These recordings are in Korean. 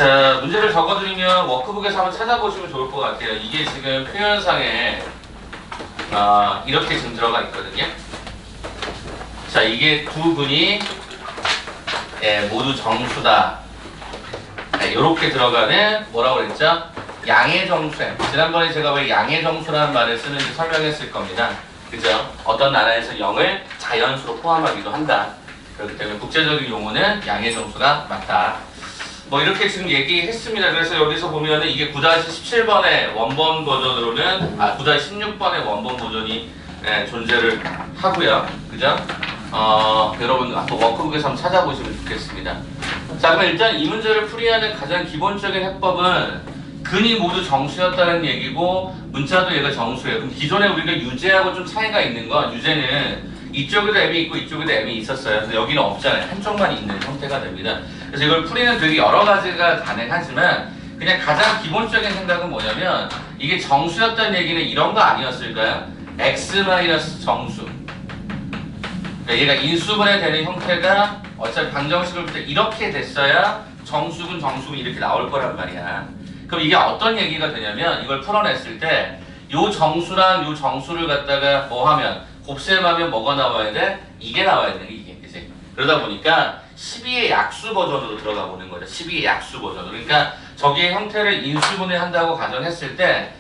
자, 문제를 적어드리면 워크북에서 한번 찾아보시면 좋을 것 같아요. 이게 지금 표현상에 이렇게 지금 들어가 있거든요. 자, 이게 두 분이 모두 정수다. 이렇게 들어가는 뭐라고 그랬죠? 양의 정수M. 지난번에 제가 왜 양의 정수라는 말을 쓰는지 설명했을 겁니다. 그죠? 어떤 나라에서 0을 자연수로 포함하기도 한다. 그렇기 때문에 국제적인 용어는 양의 정수가 맞다. 뭐 이렇게 지금 얘기했습니다. 그래서 여기서 보면은 이게 9-17번의 원본 버전으로는 9-16번의 원본 버전이 존재를 하고요. 그죠? 여러분 한번 워크북에서 한번 찾아보시면 좋겠습니다. 자, 그럼 일단 이 문제를 풀이하는 가장 기본적인 해법은 근이 모두 정수였다는 얘기고 문자도 얘가 정수예요. 그럼 기존에 우리가 유제하고 좀 차이가 있는 건 유제는 이쪽에도 m이 있고 이쪽에도 m이 있었어요. 그래서 여기는 없잖아요. 한쪽만 있는 형태가 됩니다. 그래서 이걸 풀이는 되게 여러 가지가 가능하지만 그냥 가장 기본적인 생각은 뭐냐면 이게 정수였다는 얘기는 이런 거 아니었을까요? x 정수. 그러니까 얘가 인수분해 되는 형태가 어차피 방정식을 볼 때 이렇게 됐어야 정수분 정수분 이렇게 나올 거란 말이야. 그럼 이게 어떤 얘기가 되냐면 이걸 풀어냈을 때 요 정수랑 요 정수를 갖다가 뭐 하면 곱셈하면 뭐가 나와야 돼? 이게 나와야 돼. 이게. 그치? 그러다 보니까 12의 약수 버전으로 들어가 보는 거죠. 12의 약수 버전으로. 그러니까 저기의 형태를 인수분해 한다고 가정했을 때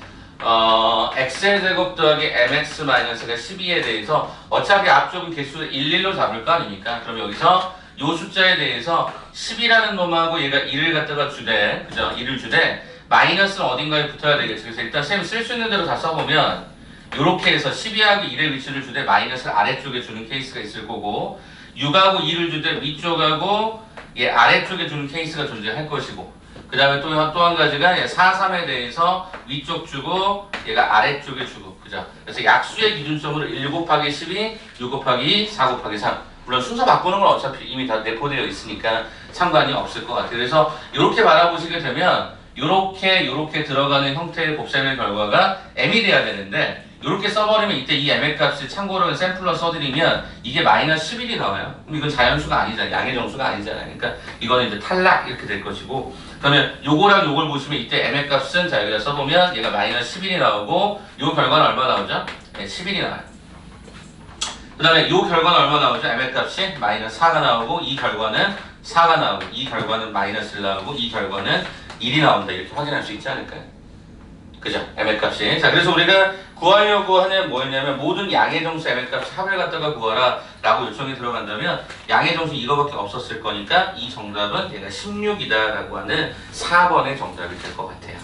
x의 제곱 더하기 mx-가 12에 대해서 어차피 앞쪽은 개수를 1, 1로 잡을 거 아닙니까? 그럼 여기서 요 숫자에 대해서 10이라는 놈하고 얘가 1을 갖다가 주되, 그죠? 1을 주되 마이너스는 어딘가에 붙어야 되겠죠. 그래서 일단 쌤이 쓸 수 있는 대로 다 써보면 요렇게 해서 12하고 1의 위치를 주되 마이너스를 아래쪽에 주는 케이스가 있을 거고 6하고 2를 주되 위쪽하고 아래쪽에 주는 케이스가 존재할 것이고 그 다음에 또 한 가지가 4, 3에 대해서 위쪽 주고 얘가 아래쪽에 주고 그죠? 그래서 약수의 기준점으로 1 곱하기 12, 6 곱하기 4 곱하기 3 물론 순서 바꾸는 건 어차피 이미 다 내포되어 있으니까 상관이 없을 것 같아요. 그래서 이렇게 바라보시게 되면 요렇게 들어가는 형태의 곱셈의 결과가 m이 돼야 되는데 이렇게 써버리면 이때 이 m의 값이 참고로 샘플러 써드리면 이게 마이너스 11이 나와요. 그럼 이건 자연수가 아니잖아요. 양의 정수가 아니잖아요. 그러니까 이거는 이제 탈락 이렇게 될 것이고 그러면 요거랑 요걸 보시면 이때 m의 값은 자 여기다 써보면 얘가 마이너스 11이 나오고 요 결과는 얼마 나오죠? 네, 11이 나와요. 그 다음에 요 결과는 얼마 나오죠? m의 값이 마이너스 4가 나오고 이 결과는 4가 나오고 이 결과는 마이너스 1 나오고 이 결과는 1이 나온다. 이렇게 확인할 수 있지 않을까요? 그죠? m의 값이. 자, 그래서 우리가 구하려고 하는 뭐였냐면 모든 양의 정수 m의 값 합을 갖다가 구하라 라고 요청이 들어간다면 양의 정수 이거밖에 없었을 거니까 이 정답은 얘가 16이다 라고 하는 4번의 정답이 될 것 같아요.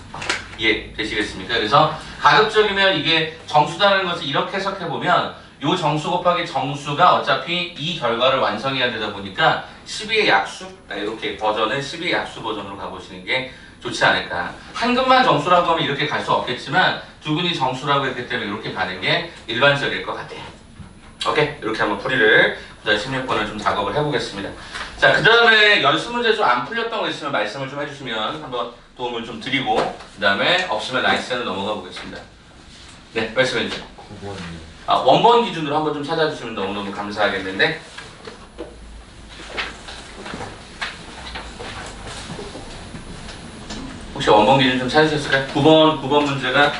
이해 되시겠습니까? 그래서 가급적이면 이게 정수라는 것을 이렇게 해석해보면 요 정수 곱하기 정수가 어차피 이 결과를 완성해야 되다 보니까 12의 약수 이렇게 버전은 12의 약수 버전으로 가보시는 게 좋지 않을까. 한 근만 정수라고 하면 이렇게 갈 수 없겠지만 두 근이 정수라고 했기 때문에 이렇게 가는 게 일반적일 것 같아요. 오케이? 이렇게 한번 풀이를 9-16번을 좀 작업을 해보겠습니다. 자, 그 다음에 연습 문제 좀 안 풀렸던 거 있으면 말씀을 좀 해주시면 한번 도움을 좀 드리고 그 다음에 없으면 나이스는 넘어가 보겠습니다. 네, 말씀해 주세요. 원본 기준으로 한번 좀 찾아주시면 너무너무 감사하겠는데 혹시 원본 기준 좀 찾으셨을까요? 9번 문제가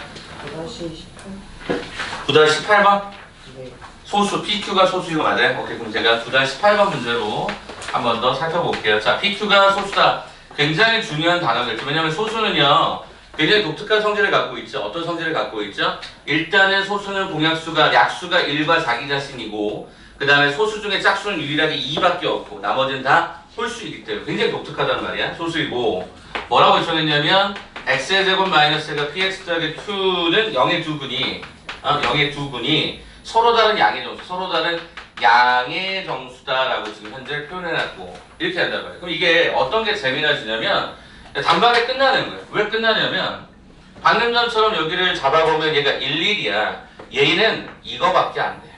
9-18번? 네. 소수, PQ가 소수이고 맞아요? 오케이, 그럼 제가 9-18번 문제로 한 번 더 살펴볼게요. 자, PQ가 소수다. 굉장히 중요한 단어겠죠. 왜냐면 소수는요, 굉장히 독특한 성질을 갖고 있죠. 어떤 성질을 갖고 있죠? 일단은 소수는 공약수가, 약수가 1과 자기 자신이고, 그 다음에 소수 중에 짝수는 유일하게 2밖에 없고, 나머지는 다 홀수이기 때문에 굉장히 독특하단 말이야. 소수이고, 뭐라고 요청했냐면, x의 제곱 마이너스가 px 더하기 q는 0의 두 근이, 0의 두 근이 서로 다른 양의 정수, 서로 다른 양의 정수다라고 지금 현재 표현해놨고, 이렇게 한단 말이에요. 그럼 이게 어떤 게 재미나지냐면, 단박에 끝나는 거예요. 왜 끝나냐면 방금 전처럼 여기를 잡아보면 얘가 1, 1이야. 얘는 이거밖에 안 돼.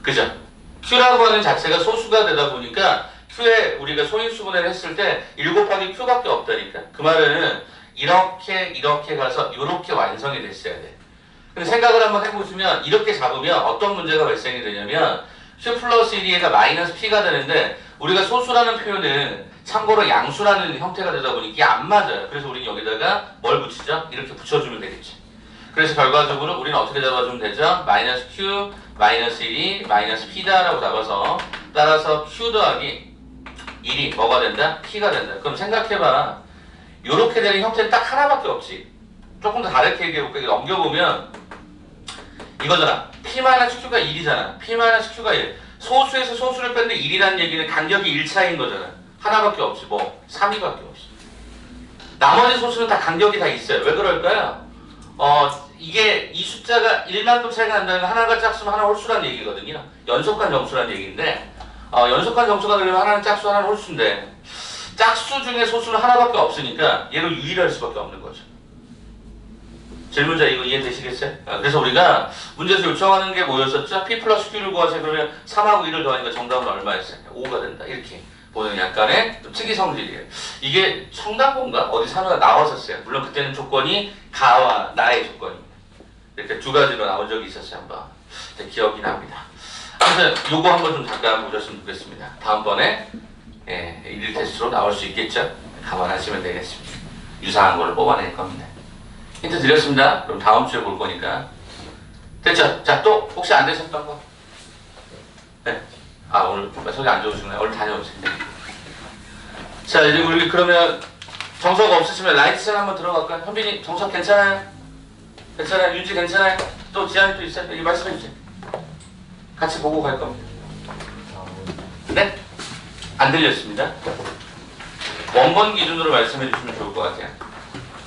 그죠? Q라고 하는 자체가 소수가 되다 보니까 Q에 우리가 소인수분해를 했을 때 1 곱하기 Q밖에 없다니까. 그 말은 이렇게 가서 이렇게 완성이 됐어야 돼. 근데 생각을 한번 해보시면 이렇게 잡으면 어떤 문제가 발생이 되냐면 Q 플러스 1이 얘가 마이너스 P가 되는데 우리가 소수라는 표현은 참고로 양수라는 형태가 되다 보니 이게 안 맞아요. 그래서 우리는 여기다가 뭘 붙이죠? 이렇게 붙여주면 되겠지. 그래서 결과적으로 우리는 어떻게 잡아주면 되죠? 마이너스 q, 마이너스 1이 마이너스 p다라고 잡아서 따라서 q 더하기 1이 뭐가 된다? p가 된다. 그럼 생각해봐. 요렇게 되는 형태는 딱 하나밖에 없지. 조금 더 다르게 얘기해볼게. 넘겨보면 이거잖아. p-q가 1이잖아. p-q가 1. 소수에서 소수를 뺐는데 1이라는 얘기는 간격이 1차인 거잖아. 하나밖에 없지. 뭐 3위밖에 없어. 나머지 소수는 다 간격이 다 있어요. 왜 그럴까요? 이게 이 숫자가 1만큼 차이가 난다는 건 하나가 짝수면 하나 홀수라는 얘기거든요. 연속한 정수라는 얘기인데 연속한 정수가 되려면 하나는 짝수 하나는 홀수인데 짝수 중에 소수는 하나밖에 없으니까 얘를 유일할 수밖에 없는 거죠. 질문자 이거 이해되시겠어요? 그래서 우리가 문제에서 요청하는 게 뭐였었죠? p 플러스 q를 구하세요. 그러면 3하고 1을 더하니까 정답은 얼마였어요? 5가 된다. 이렇게 보는 약간의 특이 성질이에요. 이게 청담고인가? 어디 산호가 나왔었어요. 물론 그때는 조건이 가와 나의 조건입니다. 이렇게 두 가지로 나온 적이 있었어요. 한번 기억이 납니다. 아무튼 요거 한번 좀 잠깐 보셨으면 좋겠습니다. 다음번에 일일 테스트로 나올 수 있겠죠? 감안하시면 되겠습니다. 유사한 거를 뽑아낼 겁니다. 힌트 드렸습니다. 그럼 다음 주에 볼 거니까. 됐죠? 자, 또 혹시 안 되셨던 거? 네. 오늘 속이 안 좋으시구나. 얼른 다녀오세요. 자, 이제 우리 그러면 정석 없으시면 라이트셀 한번 들어갈까요? 현빈이 정석 괜찮아요? 괜찮아요? 윤지 괜찮아요? 또 지한이 또 있어요? 여기 말씀해 주세요. 같이 보고 갈 겁니다. 네? 안 들렸습니다. 원본 기준으로 말씀해 주시면 좋을 것 같아요.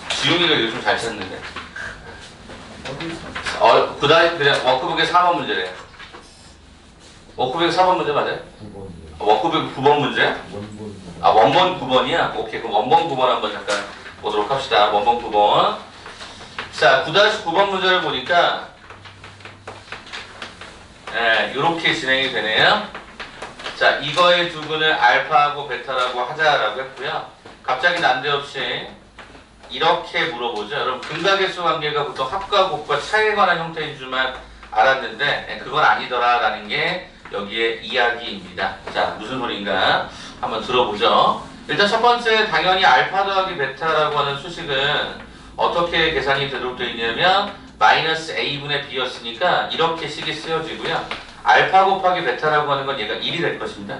지용이가 요즘 잘 찾는데. 그다음에 그냥 워크북의 4번 문제래요. 워크북의 4번 문제 맞아요? 9번이요. 워크북 9번 문제? 원본 9번이야? 오케이. 그럼 원본 9번 한번 잠깐 보도록 합시다. 원본 9번. 자, 9-9번 문제를 보니까 이렇게 진행이 되네요. 자, 이거의 두근을 알파하고 베타라고 하자라고 했고요. 갑자기 난데없이 이렇게 물어보죠. 여러분 근각의수 관계가 보통 합과 곱과 차이에 관한 형태인 줄만 알았는데 그건 아니더라라는 게 여기에 이야기입니다. 자, 무슨 소리인가 한번 들어보죠. 일단 첫 번째 당연히 알파 더하기 베타라고 하는 수식은 어떻게 계산이 되도록 되어 있냐면 마이너스 a분의 b였으니까 이렇게 식이 쓰여지고요. 알파 곱하기 베타라고 하는 건 얘가 1이 될 것입니다.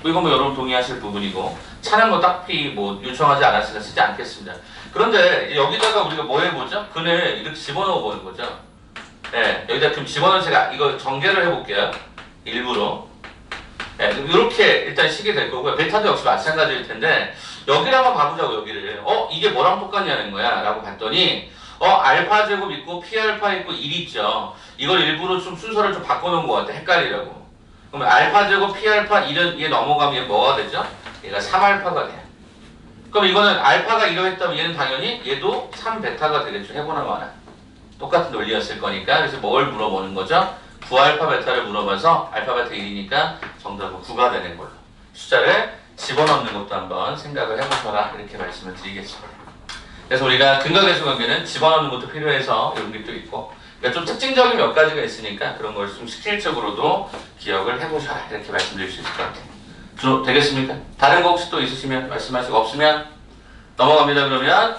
이건 뭐 여러분 동의하실 부분이고 차는 뭐 딱히 뭐 요청하지 않았으니까 쓰지 않겠습니다. 그런데 여기다가 우리가 뭐 해보죠? 근을 이렇게 집어넣어 보는 거죠. 여기다 그럼 집어넣은 제가 이거 전개를 해볼게요. 일부러. 이렇게 일단 식이 될 거고요. 베타도 역시 마찬가지일 텐데 여기를 한번 봐보자고 여기를. 이게 뭐랑 똑같냐는 거야 라고 봤더니 알파 제곱 있고 P알파 있고 1 있죠. 이걸 일부러 좀 순서를 좀 바꿔놓은 것 같아. 헷갈리라고. 그러면 알파 제곱 P알파 1은 얘 넘어가면 얘 뭐가 되죠? 얘가 3알파가 돼요. 그럼 이거는 알파가 이러했다면 얘는 당연히 얘도 3베타가 되겠죠. 해보나 마나. 똑같은 논리였을 거니까. 그래서 뭘 물어보는 거죠? 9알파 베타를 물어봐서 알파 베타 1이니까 정답은 9가 되는 걸로. 숫자를 집어넣는 것도 한번 생각을 해보셔라. 이렇게 말씀을 드리겠습니다. 그래서 우리가 근각의수 관계는 집어넣는 것도 필요해서 이런 게 또 있고 그러니까 좀 특징적인 몇 가지가 있으니까 그런 걸 좀 스킬적으로도 기억을 해보셔라. 이렇게 말씀드릴 수 있을 것 같아요. 되겠습니까? 다른 거 혹시 또 있으시면 말씀하시고 없으면 넘어갑니다. 그러면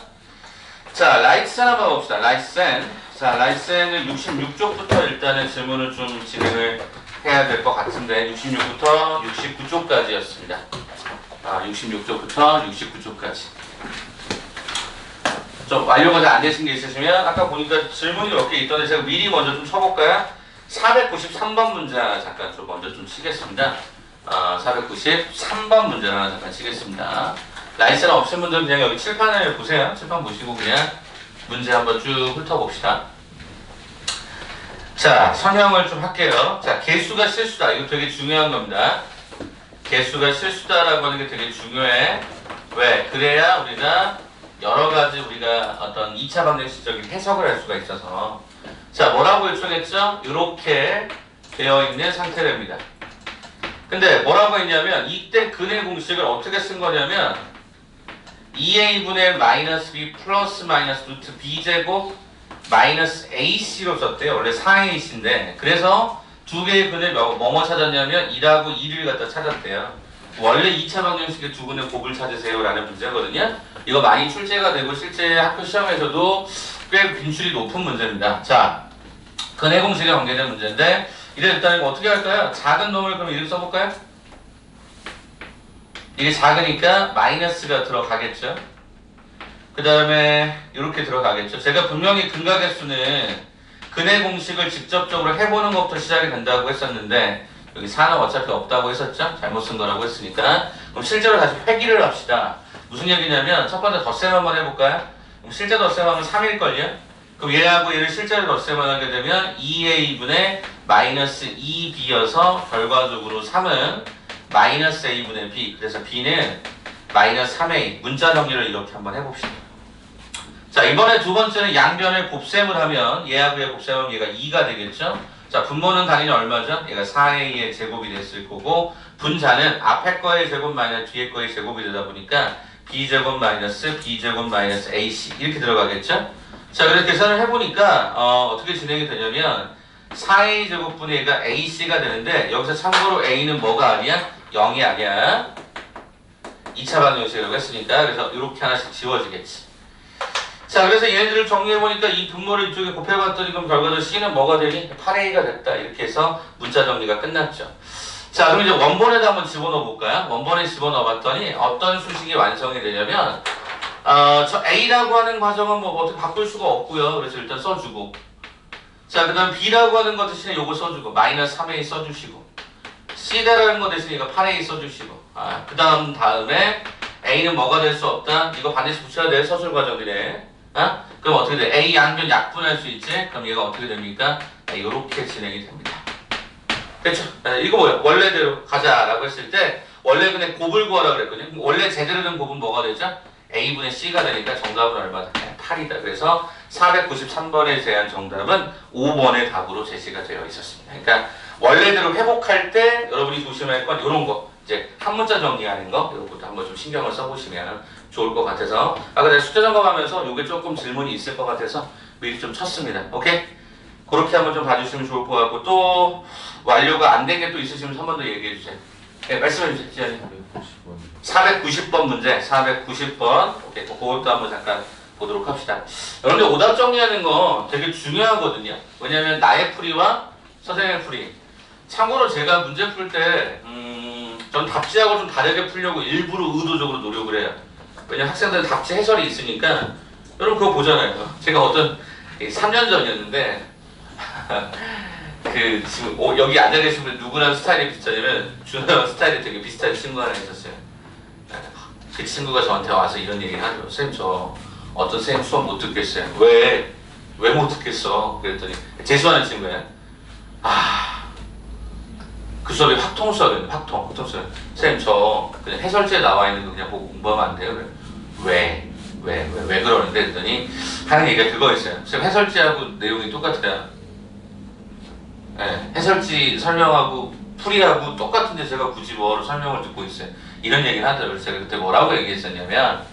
자 라이트센 한번 봅시다. 라이트센. 자 라이트센은 66쪽부터 일단은 질문을 좀 진행을 해야 될 것 같은데 66부터 69쪽까지였습니다. 66쪽부터 69쪽까지. 좀 완료가 잘 안 되신 게 있으시면 아까 보니까 질문이 몇 개 있던데 제가 미리 먼저 좀 쳐볼까요? 493번 문제 하나 잠깐 좀 먼저 좀 치겠습니다. 493번 문제 하나 잠깐 치겠습니다. 라이센 없으신 분들은 그냥 여기 칠판을 보세요. 칠판 보시고 그냥 문제 한번 쭉 훑어봅시다. 자, 설명을 좀 할게요. 자, 개수가 실수다. 이거 되게 중요한 겁니다. 개수가 실수다라고 하는 게 되게 중요해. 왜? 그래야 우리가 여러 가지 우리가 어떤 2차 방정식적인 해석을 할 수가 있어서 자 뭐라고 요청했죠? 이렇게 되어 있는 상태랍니다. 근데 뭐라고 했냐면 이때 근의 공식을 어떻게 쓴 거냐면 2a분의 마이너스 b 플러스 마이너스 루트 b제곱 마이너스 ac로 썼대요. 원래 4ac인데 그래서 두 개의 근을 뭐뭐 찾았냐면 1하고 2를 갖다 찾았대요. 원래 2차 방정식의 두 분의 곱을 찾으세요 라는 문제거든요. 이거 많이 출제가 되고 실제 학교 시험에서도 꽤 빈출이 높은 문제입니다. 자, 근해 공식에 관계된 문제인데 이래 일단 어떻게 할까요? 작은 놈을 그럼 이렇게 써볼까요? 이게 작으니까 마이너스가 들어가겠죠. 그 다음에 이렇게 들어가겠죠. 제가 분명히 근각의 수는 근해 공식을 직접적으로 해보는 것부터 시작이 된다고 했었는데 여기 4는 어차피 없다고 했었죠? 잘못 쓴 거라고 했으니까. 그럼 실제로 다시 회귀를 합시다. 무슨 얘기냐면 첫 번째 덧셈 한번 해볼까요? 그럼 실제 덧셈하면 3일걸요? 그럼 얘하고 얘를 실제로 덧셈을 하게 되면 2a분의 마이너스 2b여서 결과적으로 3은 마이너스 a분의 b. 그래서 b는 마이너스 3a. 문자 정리를 이렇게 한번 해봅시다. 자, 이번에 두 번째는 양변을 곱셈을 하면 얘하고 얘 곱셈하면 얘가 2가 되겠죠? 자, 분모는 당연히 얼마죠? 얘가 4a의 제곱이 됐을 거고 분자는 앞에 거의 제곱 마이너스 뒤에 거의 제곱이 되다 보니까 b제곱 마이너스 b제곱 마이너스 ac 이렇게 들어가겠죠? 자, 그래서 계산을 해보니까 어떻게 진행이 되냐면 4a 제곱분의 얘가 ac가 되는데 여기서 참고로 a는 뭐가 아니야? 0이 아니야. 2차 방정식이라고 했으니까 그래서 이렇게 하나씩 지워지겠지. 자, 그래서 얘네들을 정리해보니까 이 분모를 이쪽에 곱해봤더니 그럼 결과적으로 C는 뭐가 되니? 8A가 됐다. 이렇게 해서 문자 정리가 끝났죠. 자, 그럼 이제 원본에다 한번 집어넣어 볼까요? 원본에 집어넣어 봤더니 어떤 수식이 완성이 되냐면 저 A라고 하는 과정은 뭐 어떻게 바꿀 수가 없고요. 그래서 일단 써주고 자, 그 다음 B라고 하는 거 대신에 요거 써주고 마이너스 3A 써주시고 C라는 거 대신에 이거 8A 써주시고 그 다음에 A는 뭐가 될 수 없다? 이거 반드시 붙여야 될 서술 과정이네. 그럼 어떻게 돼? A 양변 약분할 수 있지? 그럼 얘가 어떻게 됩니까? 이렇게 진행이 됩니다. 됐죠? 이거 뭐야? 원래대로 가자라고 했을 때 원래 그냥 곱을 구하라 그랬거든요. 원래 제대로 된 곱은 뭐가 되죠? A분의 C가 되니까 정답은 얼마다? 8이다. 그래서 493번에 대한 정답은 5번의 답으로 제시가 되어 있었습니다. 그러니까 원래대로 회복할 때 여러분이 조심할 건 이런 거. 이제 한 문자 정리하는 거 이런 것도 한번 좀 신경을 써보시면 좋을 것 같아서 근데 숙제 점검하면서 이게 조금 질문이 있을 것 같아서 미리 좀 쳤습니다. 오케이? 그렇게 한번 좀 봐주시면 좋을 것 같고 또 완료가 안 된 게 또 있으시면 한 번 더 얘기해 주세요. 네, 말씀해 주세요. 지안이. 490번 문제 490번 오케이, 그것도 한번 잠깐 보도록 합시다. 여러분들 오답 정리하는 거 되게 중요하거든요. 왜냐면 나의 풀이와 선생님의 풀이 참고로 제가 문제 풀 때 전 답지하고 좀 다르게 풀려고 일부러 의도적으로 노력을 해요. 왜냐면 학생들은 답지 해설이 있으니까 여러분 그거 보잖아요. 제가 어떤 3년 전이었는데 그 지금 여기 앉아 계신 분 누구랑 스타일이 비슷하냐면 준호랑 스타일이 되게 비슷한 친구 하나 있었어요. 그 친구가 저한테 와서 이런 얘기를 하죠. 선생님 저 어떤 선생님 수업 못 듣겠어요. 왜 못 듣겠어? 그랬더니 재수하는 친구야. 그 수업이 확통 수업이었는데 확통 수업. 선생님 저 그냥 해설지에 나와 있는 거 그냥 보고 공부하면 안 돼요? 그래. 왜 그러는데? 그랬더니 하는 얘기가 그거 있어요. 선생님 해설지하고 내용이 똑같아요. 네, 해설지 설명하고 풀이하고 똑같은데 제가 굳이 뭐로 설명을 듣고 있어요. 이런 얘기를 하더라고요. 제가 그때 뭐라고 얘기했었냐면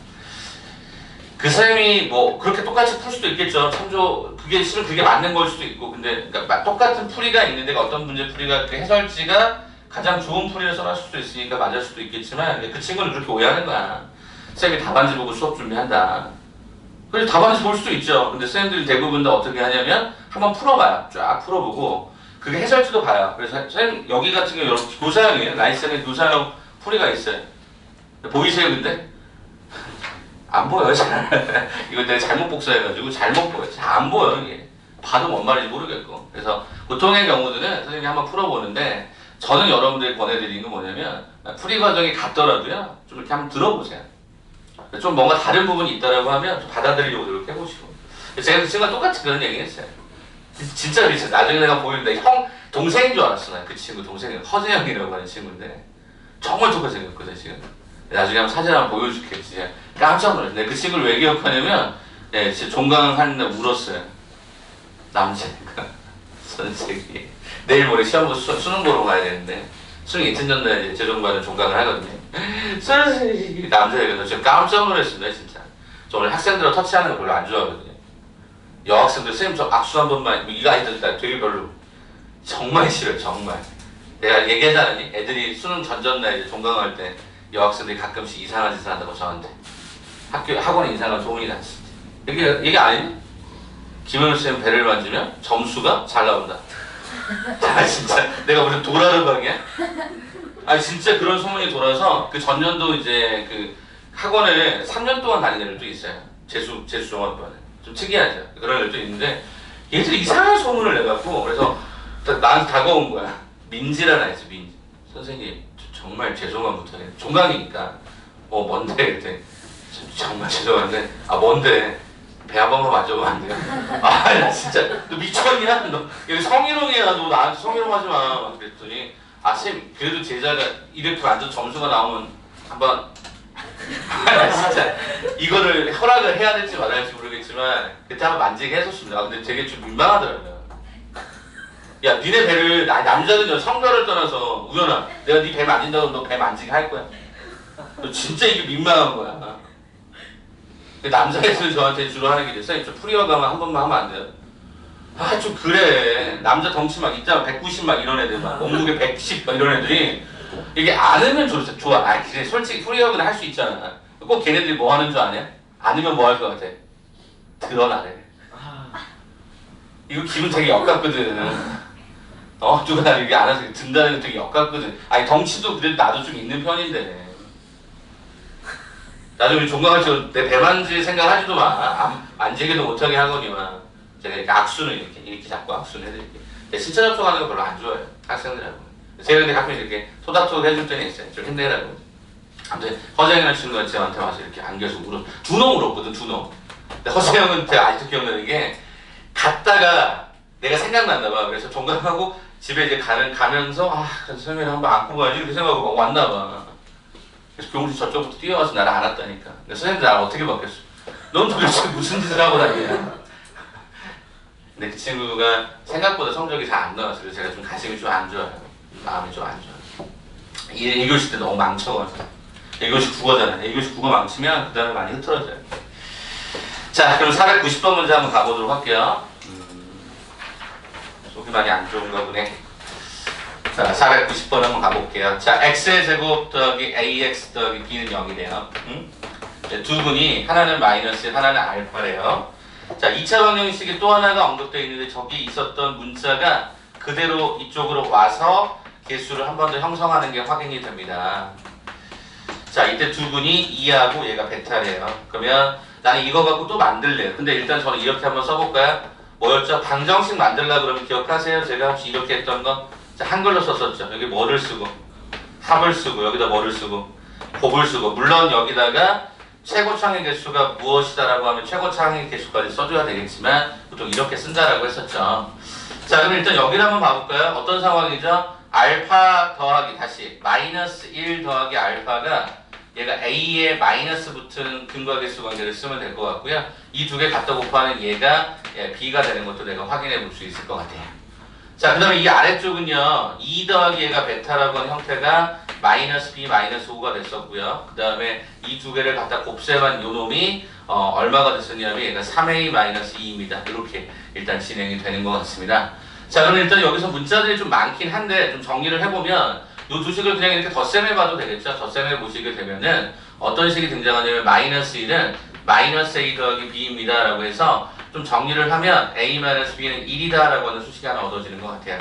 그 선생님이 뭐 그렇게 똑같이 풀 수도 있겠죠. 참조 그게 실은 그게 맞는 걸 수도 있고 근데 그러니까 똑같은 풀이가 있는데 어떤 문제 풀이가 그 해설지가 가장 좋은 풀이를 써놨을 수도 있으니까 맞을 수도 있겠지만 그 친구는 그렇게 오해하는 거야. 선생님이 답안지 보고 수업 준비한다. 그래서 답안지 볼 수도 있죠. 근데 선생님들이 대부분 다 어떻게 하냐면 한번 풀어봐요. 쫙 풀어보고 그게 해설지도 봐요. 그래서 선생님 여기 같은 경우 여러분 교사형이에요. 나이스는 교사형 풀이가 있어요. 보이세요 근데? 안 보여요 잘. 이거 내가 잘못 복사해가지고 잘못 보여요. 잘 안 보여요 이게. 봐도 뭔 말인지 모르겠고. 그래서 보통의 경우들은 선생님이 한번 풀어보는데 저는 여러분들이 권해드리는 건 뭐냐면 풀이 과정이 같더라도요 좀 이렇게 한번 들어보세요. 좀 뭔가 다른 부분이 있다라고 하면 좀 받아들이려고 노력해보시고. 제가 그 친구가 똑같이 그런 얘기 했어요. 진짜 비슷해. 나중에 내가 보이는데 동생인 줄 알았어. 난 그 친구 동생이 허재영이라고 하는 친구인데 정말 똑같이 생겼거든 지금. 나중에 한번 사진 한번 보여줄게. 진짜 깜짝 놀랐어. 내가 그 친구를 왜 기억하냐면 진짜 종강하는 날 울었어요. 남자니까 선생님이 내일 모레 시험 수능 보러 가야 되는데 수능 이틀 전날 재정반은 종강을 하거든요. 선생님이 남자애가 진짜 깜짝 놀랐습니다 진짜. 저 원래 학생들하고 터치하는 거 별로 안 좋아하거든요. 여학생들 선생님 저 악수 한 번만 이 아이들 나 되게 별로 정말 싫어요 정말. 내가 얘기하지 않았니? 애들이 수능 전전날 이제 종강할 때 여학생들이 가끔씩 이상한 짓을 한다고 저한테 학원에 이상한 소문이 났지. 얘기 안 했니? 김현우 쌤 배를 만지면 점수가 잘 나온다. 아 진짜 내가 무슨 도라르방이야? 아니 진짜 그런 소문이 돌아서 그 전년도 이제 그 학원을 3년 동안 다니는 애들도 있어요. 재수 종합반에. 좀 특이하죠. 그런 애들도 있는데 얘들이 이상한 소문을 내갖고 그래서 나한테 다가온 거야. 민지라는 아이지 민지. 선생님 정말 죄송한 부탁해. 종강이니까 뭔데 그때 정말 죄송한데 뭔데 배 한 번만 만져보면 안 돼요? 나 진짜 너 미쳤냐? 너 여기 성희롱이야. 너 나한테 성희롱 하지 마. 그랬더니 쌤 그래도 제자가 이렇게 완전 점수가 나오면 한번 진짜 이거를 허락을 해야 될지 말아야 할지 모르겠지만 그때 한번 만지게 해줬습니다. 근데 되게 좀 민망하더라고요. 야 니네 배를 남자들은 성별을 떠나서 우연아 내가 네 배 만진다고 너 배 만지게 할 거야. 너 진짜 이게 민망한 거야. 남자애들 저한테 주로 하는 게 있어요. 좀 프리어가만 한 번만 하면 안 돼요? 좀 그래. 남자 덩치 막 있잖아. 190 막 이런 애들 막 몸무게 110 막 이런 애들이 이게 안으면 좋아. 그래 솔직히 프리어는 할 수 있잖아. 꼭 걔네들이 뭐 하는 줄 아냐? 안으면 뭐 할 것 같아? 드러나래. 이거 기분 되게 역같거든. 누가 나 이렇게 안아서 든다는 게 되게 역같거든. 아니 덩치도 그래도 나도 좀 있는 편인데. 나중에 종강할때 내 배 만질 생각하지도 마. 만지기도 못하게 하거니와 제가 이렇게 악수는 이렇게 자꾸 악수를 해드릴게요. 신체 접촉하는 거 별로 안 좋아해요. 학생들하고. 제가 근데 가끔 이렇게 토닥토닥 해줄 때는 있어요. 좀 힘내라고. 아무튼 허재영이라는 친구가 저한테 와서 이렇게 안겨서 두 놈 울었거든. 두 놈. 근데 허재영은 제가 아직도 기억나는 게 갔다가 내가 생각났나 봐. 그래서 종강하고 집에 이제 가면서 선생님 한번 안고 가야지 이렇게 생각하고 막 왔나 봐. 그래서 교무실 저쪽부터 뛰어와서 나를 안았다니까. 선생님들 나를 어떻게 받겠어? 넌 도대체 무슨 짓을 하고 다니냐? 근데 그 친구가 생각보다 성적이 잘 안 나왔어요. 그래서 제가 좀 가슴이 좀 안 좋아요. 마음이 좀 안 좋아요. 1교시 때 너무 망쳐가지고. 1교시 국어잖아요. 1교시 국어 망치면 그 다음에 많이 흐트러져요. 자, 그럼 490번 문제 한번 가보도록 할게요. 속이 많이 안 좋은가 보네. 자, 490번 한번 가볼게요. 자, x의 제곱 더하기 ax 더하기 b는 0이래요. 두 분이 하나는 마이너스, 하나는 알파래요. 자, 2차 방정식이 또 하나가 언급되어 있는데 저기 있었던 문자가 그대로 이쪽으로 와서 개수를 한 번 더 형성하는 게 확인이 됩니다. 자, 이때 두 분이 2하고 얘가 베타래요. 그러면 나는 이거 갖고 또 만들래요. 근데 일단 저는 이렇게 한번 써볼까요? 뭐였죠? 방정식 만들려고 그러면 기억하세요? 제가 혹시 이렇게 했던 거? 자, 한글로 썼었죠. 여기 뭐를 쓰고 합을 쓰고 여기다 뭐를 쓰고 곱을 쓰고 물론 여기다가 최고창의 개수가 무엇이다라고 하면 최고창의 개수까지 써줘야 되겠지만 보통 이렇게 쓴다라고 했었죠. 자, 그럼 일단 여기를 한번 봐볼까요? 어떤 상황이죠? 알파 더하기 다시 마이너스 1 더하기 알파가 얘가 A에 마이너스 붙은 근과 개수 관계를 쓰면 될 것 같고요. 이 두 개 갖다 곱하는 얘가 B가 되는 것도 내가 확인해 볼 수 있을 것 같아요. 자, 그 다음에 이 아래쪽은요 2 더하기 얘가 베타라고 하는 형태가 마이너스 B 마이너스 5가 됐었고요. 그 다음에 이 두 개를 갖다 곱셈한 요 놈이 얼마가 됐었냐면 얘가 3A 마이너스 2입니다. 이렇게 일단 진행이 되는 것 같습니다. 자, 그럼 일단 여기서 문자들이 좀 많긴 한데 좀 정리를 해보면 요 두 식을 그냥 이렇게 덧셈해봐도 되겠죠. 덧셈해 보시게 되면은 어떤 식이 등장하냐면 마이너스 1은 마이너스 A 더하기 B입니다 라고 해서 좀 정리를 하면 A 마이너스 B는 1이다 라고 하는 수식이 하나 얻어지는 것 같아요.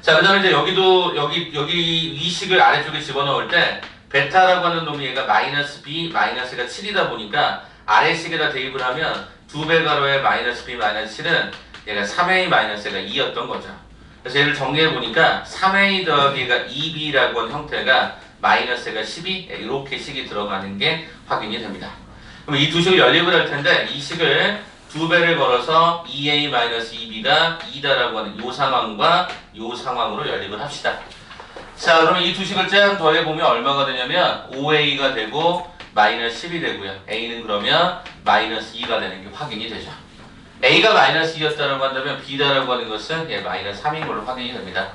자, 그 다음에 이제 여기 이 식을 아래쪽에 집어넣을 때 베타라고 하는 놈이 얘가 마이너스 B 마이너스가 7이다 보니까 아래식에다 대입을 하면 2배 가로의 마이너스 B 마이너스 7은 얘가 3A 마이너스가 2였던 거죠. 그래서 얘를 정리해 보니까 3A 더하기가 2B라고 하는 형태가 마이너스가 12 이렇게 식이 들어가는 게 확인이 됩니다. 그럼 이 두 식을 연립을 할 텐데 이 식을 2배를 걸어서 2A-2B가 2다라고 하는 이 상황과 이 상황으로 연립을 합시다. 자, 그러면 이 두 식을 짠 더해보면 얼마가 되냐면 5A가 되고 마이너스 10이 되고요. A는 그러면 마이너스 2가 되는 게 확인이 되죠. A가 마이너스 2였다고 한다면 B다라고 하는 것은 마이너스 3인 걸로 확인이 됩니다.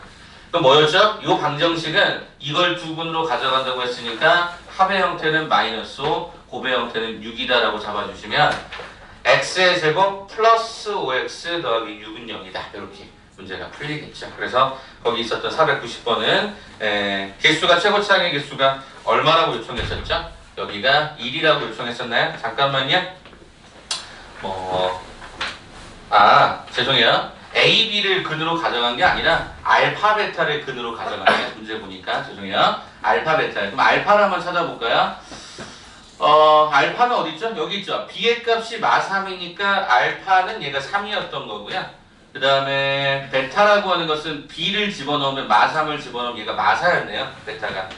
그럼 뭐였죠? 이 방정식은 이걸 두 분으로 가져간다고 했으니까 합의 형태는 마이너스 5, 곱의 형태는 6이다라고 잡아주시면 x의 제곱 플러스 5x 더하기 6은 0이다. 이렇게 문제가 풀리겠죠. 그래서 거기 있었던 490번은 개수가 최고차항의 개수가 얼마라고 요청했었죠? 여기가 1이라고 요청했었나요? 잠깐만요. 죄송해요. A, B를 근으로 가져간 게 아니라 알파, 베타를 근으로 가져간 게 문제 보니까 죄송해요. 알파, 베타. 그럼 알파를 한번 찾아볼까요? 알파는 어디 있죠? 여기 있죠. B의 값이 마3이니까 알파는 얘가 3이었던 거고요. 그 다음에 베타라고 하는 것은 B를 집어넣으면 마3을 집어넣으면 얘가 마4였네요. 베타가.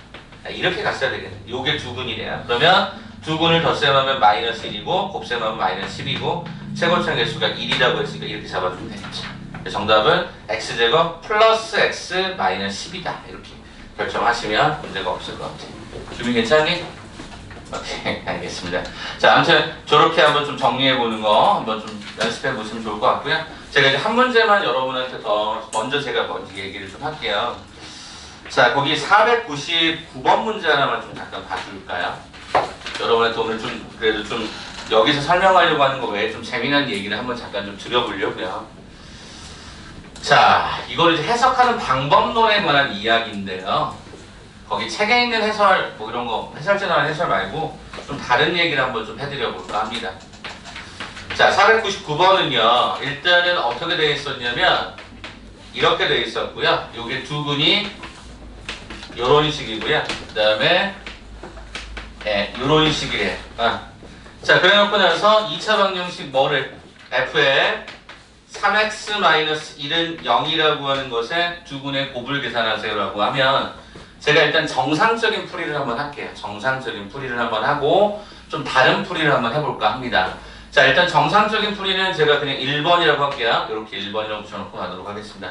이렇게 갔어야 되겠네. 요게 두 근이래요. 그러면 두 근을 덧셈하면 마이너스 1이고 곱셈하면 마이너스 10이고 최고차항 개수가 1이라고 했으니까 이렇게 잡아주면 되겠죠. 정답은 x제곱 플러스 x 마이너스 10이다. 이렇게 결정하시면 문제가 없을 것 같아요. 준비 괜찮니? 오케이, 알겠습니다. 자, 아무튼 저렇게 한번 좀 정리해보는 거 한번 좀 연습해보시면 좋을 것 같고요. 제가 이제 한 문제만 여러분한테 더 먼저 얘기를 좀 할게요. 자, 거기 499번 문제 하나만 좀 잠깐 봐줄까요? 여러분한테 오늘 좀 그래도 좀 여기서 설명하려고 하는 거 외에 좀 재미난 얘기를 한번 잠깐 좀 드려보려고요. 자, 이걸 이제 해석하는 방법론에 관한 이야기인데요. 거기 책에 있는 해설, 뭐 이런 거, 해설자나 해설 말고 좀 다른 얘기를 한번 좀 해드려볼까 합니다. 자, 499번은요, 일단은 어떻게 되어 있었냐면, 이렇게 되어 있었고요. 요게 두 근이 요런 식이고요. 그 다음에, 요런 식이래요. 자, 그래 놓고 나서 2차 방정식 뭐를, f의 3x-1은 0이라고 하는 것에 두 근의 곱을 계산하세요 라고 하면, 제가 일단 정상적인 풀이를 한번 할게요. 정상적인 풀이를 한번 하고 좀 다른 풀이를 한번 해볼까 합니다. 자, 일단 정상적인 풀이는 제가 그냥 1번이라고 할게요. 이렇게 1번이라고 붙여놓고 가도록 하겠습니다.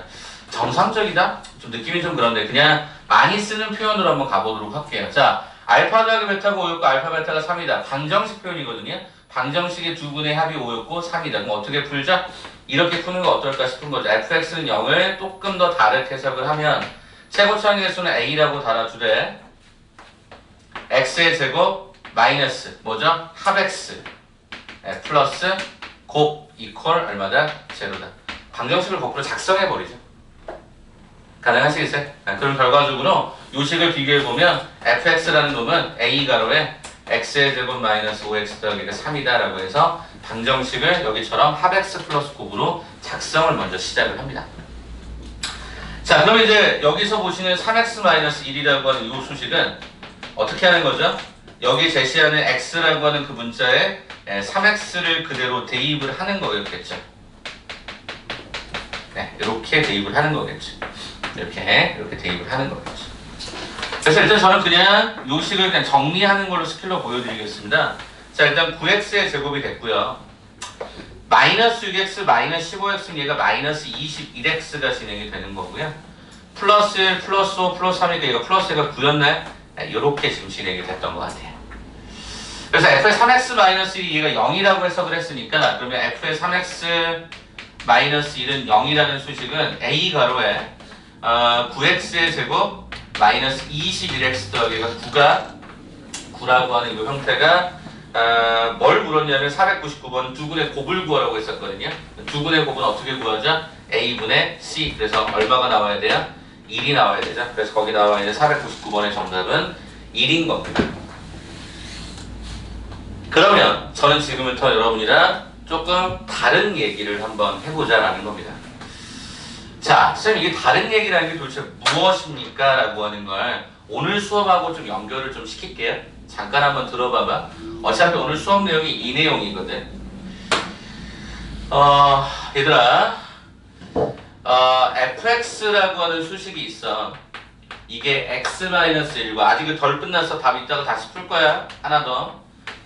정상적이다? 좀 느낌이 좀 그런데 그냥 많이 쓰는 표현으로 한번 가보도록 할게요. 자, 알파 더하기 베타가 5였고 알파 베타가 3이다. 방정식 표현이거든요. 방정식의 두 근의 합이 5였고 3이다. 그럼 어떻게 풀자? 이렇게 푸는 거 어떨까 싶은 거죠. fx는 0을 조금 더 다르게 해석을 하면 최고차항 개수는 a라고 달아주래. x의 제곱 마이너스 뭐죠? 합 x 플러스 곱 이퀄 얼마다? 제로다. 방정식을 거꾸로 작성해버리죠. 가능하시겠어요? 그럼 결과적으로 요 식을 비교해보면 fx라는 놈은 a 가로에 x의 제곱 마이너스 5x 더하기가 3이다 라고 해서 방정식을 여기처럼 합 x 플러스 곱으로 작성을 먼저 시작을 합니다. 자, 그럼 이제 여기서 보시는 3x-1이라고 하는 이 수식은 어떻게 하는 거죠? 여기 제시하는 x라고 하는 그 문자에 3x를 그대로 대입을 하는 거겠죠. 네, 이렇게 대입을 하는 거겠죠. 이렇게 대입을 하는 거겠죠. 그래서 일단 저는 그냥 이 식을 그냥 정리하는 걸로 스킬로 보여드리겠습니다. 자, 일단 9x의 제곱이 됐고요. 마이너스 6x, 마이너스 15x는 얘가 마이너스 21x가 진행이 되는 거고요. 플러스 1, 플러스 5, 플러스 3이니까 얘가 플러스 1가 9였나요? 네, 이렇게 지금 진행이 됐던 것 같아요. 그래서 f의 3x 마이너스 1이 얘가 0이라고 해석을 했으니까 그러면 f의 3x 마이너스 1은 0이라는 수식은 a 가로에 9x의 제곱 마이너스 21x 더하기가 9라고 하는 이 형태가 뭘 물었냐면 499번 두 근의 곱을 구하라고 했었거든요. 두 근의 곱은 어떻게 구하죠? a분의 c. 그래서 얼마가 나와야 돼요? 1이 나와야 되죠. 그래서 거기 나와 있는 499번의 정답은 1인 겁니다. 그러면 저는 지금부터 여러분이랑 조금 다른 얘기를 한번 해보자라는 겁니다. 자, 선생님 이게 다른 얘기라는 게 도대체 무엇입니까? 라고 하는 걸 오늘 수업하고 좀 연결을 좀 시킬게요. 잠깐 한번 들어봐봐. 어차피 오늘 수업 내용이 이 내용이거든. 얘들아, fx라고 하는 수식이 있어. 이게 x-1과 아직 덜 끝났어. 답 이따가 다시 풀 거야. 하나 더.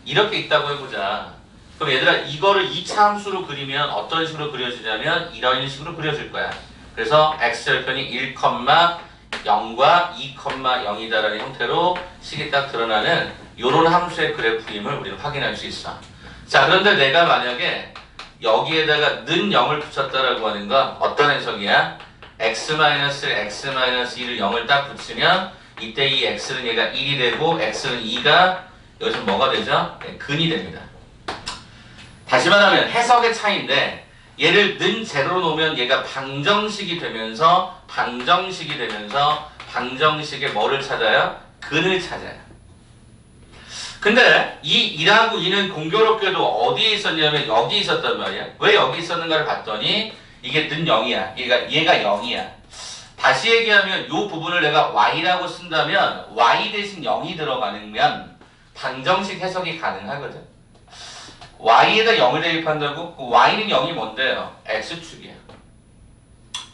이렇게 있다고 해보자. 그럼 얘들아, 이거를 2차 함수로 그리면 어떤 식으로 그려지냐면 이런 식으로 그려질 거야. 그래서 x절편이 1,0과 2,0이다라는 형태로 식이 딱 드러나는 요런 함수의 그래프임을 우리는 확인할 수 있어. 자, 그런데 내가 만약에 여기에다가 는 0을 붙였다라고 하는 건 어떤 해석이야? x-1을 0을 딱 붙이면 이때 이 x는 얘가 1이 되고 x는 2가 여기서 뭐가 되죠? 네, 근이 됩니다. 다시 말하면 해석의 차이인데 얘를 는 제로로 놓으면 얘가 방정식이 되면서 방정식의 뭐를 찾아요? 근을 찾아요. 근데 이 1하고 2는 공교롭게도 어디에 있었냐면 여기 있었단 말이야. 왜 여기 있었는가를 봤더니 이게 는 0이야. 얘가 0이야. 다시 얘기하면 이 부분을 내가 y라고 쓴다면 y 대신 0이 들어가면 방정식 해석이 가능하거든. y에다 0을 대입한다고? 그 y는 0이 뭔데요? x축이야.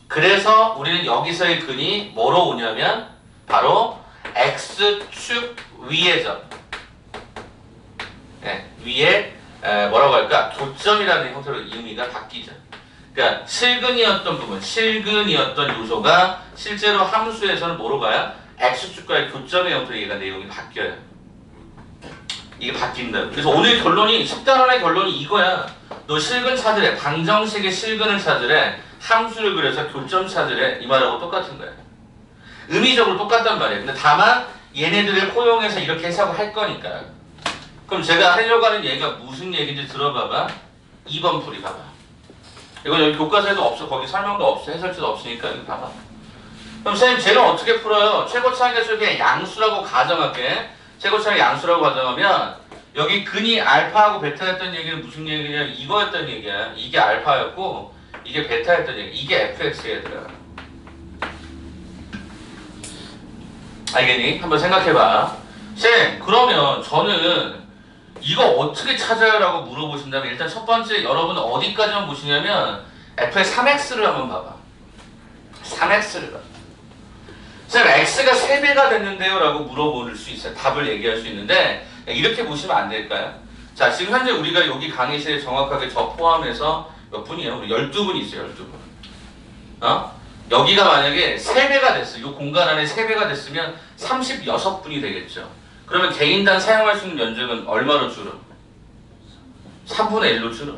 그래서 우리는 여기서의 근이 뭐로 오냐면 바로 x축 위의 점. 네, 위에 뭐라고 할까? 교점이라는 형태로 의미가 바뀌죠. 그러니까 실근이었던 부분, 실근이었던 요소가 실제로 함수에서는 뭐로 가요? x축과의 교점의 형태로 얘가 내용이 바뀌어요. 이게 바뀐다. 그래서 오늘 결론이, 10단원의 결론이 이거야. 너 실근 찾으래. 방정식의 실근을 찾으래. 함수를 그려서 교점 찾으래. 이 말하고 똑같은 거야. 의미적으로 똑같단 말이야. 근데 다만 얘네들을 포용해서 이렇게 해석을 할 거니까. 그럼 제가 하려고 하는 얘기가 무슨 얘기인지 들어봐봐. 2번 풀이 봐봐. 이건 여기 교과서에도 없어. 거기 설명도 없어. 해설지도 없으니까 여기 봐봐. 그럼 선생님 쟤는 어떻게 풀어요? 최고차항계수를 그냥 양수라고 가정할게. 최고차항 양수라고 가정하면 여기 근이 알파하고 베타였던 얘기는 무슨 얘기냐면 이거였던 얘기야. 이게 알파였고 이게 베타였던 얘기. 이게 fx야 얘들아. 알겠니? 한번 생각해봐. 쌤 그러면 저는 이거 어떻게 찾아요? 라고 물어보신다면 일단 첫 번째 여러분은 어디까지만 보시냐면 f의 3x를 한번 봐봐. 3x를 봐봐. 쌤 x가 3배가 됐는데요? 라고 물어볼 수 있어요. 답을 얘기할 수 있는데 이렇게 보시면 안 될까요? 자 지금 현재 우리가 여기 강의실에 정확하게 저 포함해서 몇 분이에요? 우리 12분 있어요. 12분. 여기가 만약에 3배가 됐어. 이 공간 안에 3배가 됐으면 36분이 되겠죠. 그러면 개인당 사용할 수 있는 면적은 얼마로 줄어? 3분의 1로 줄어.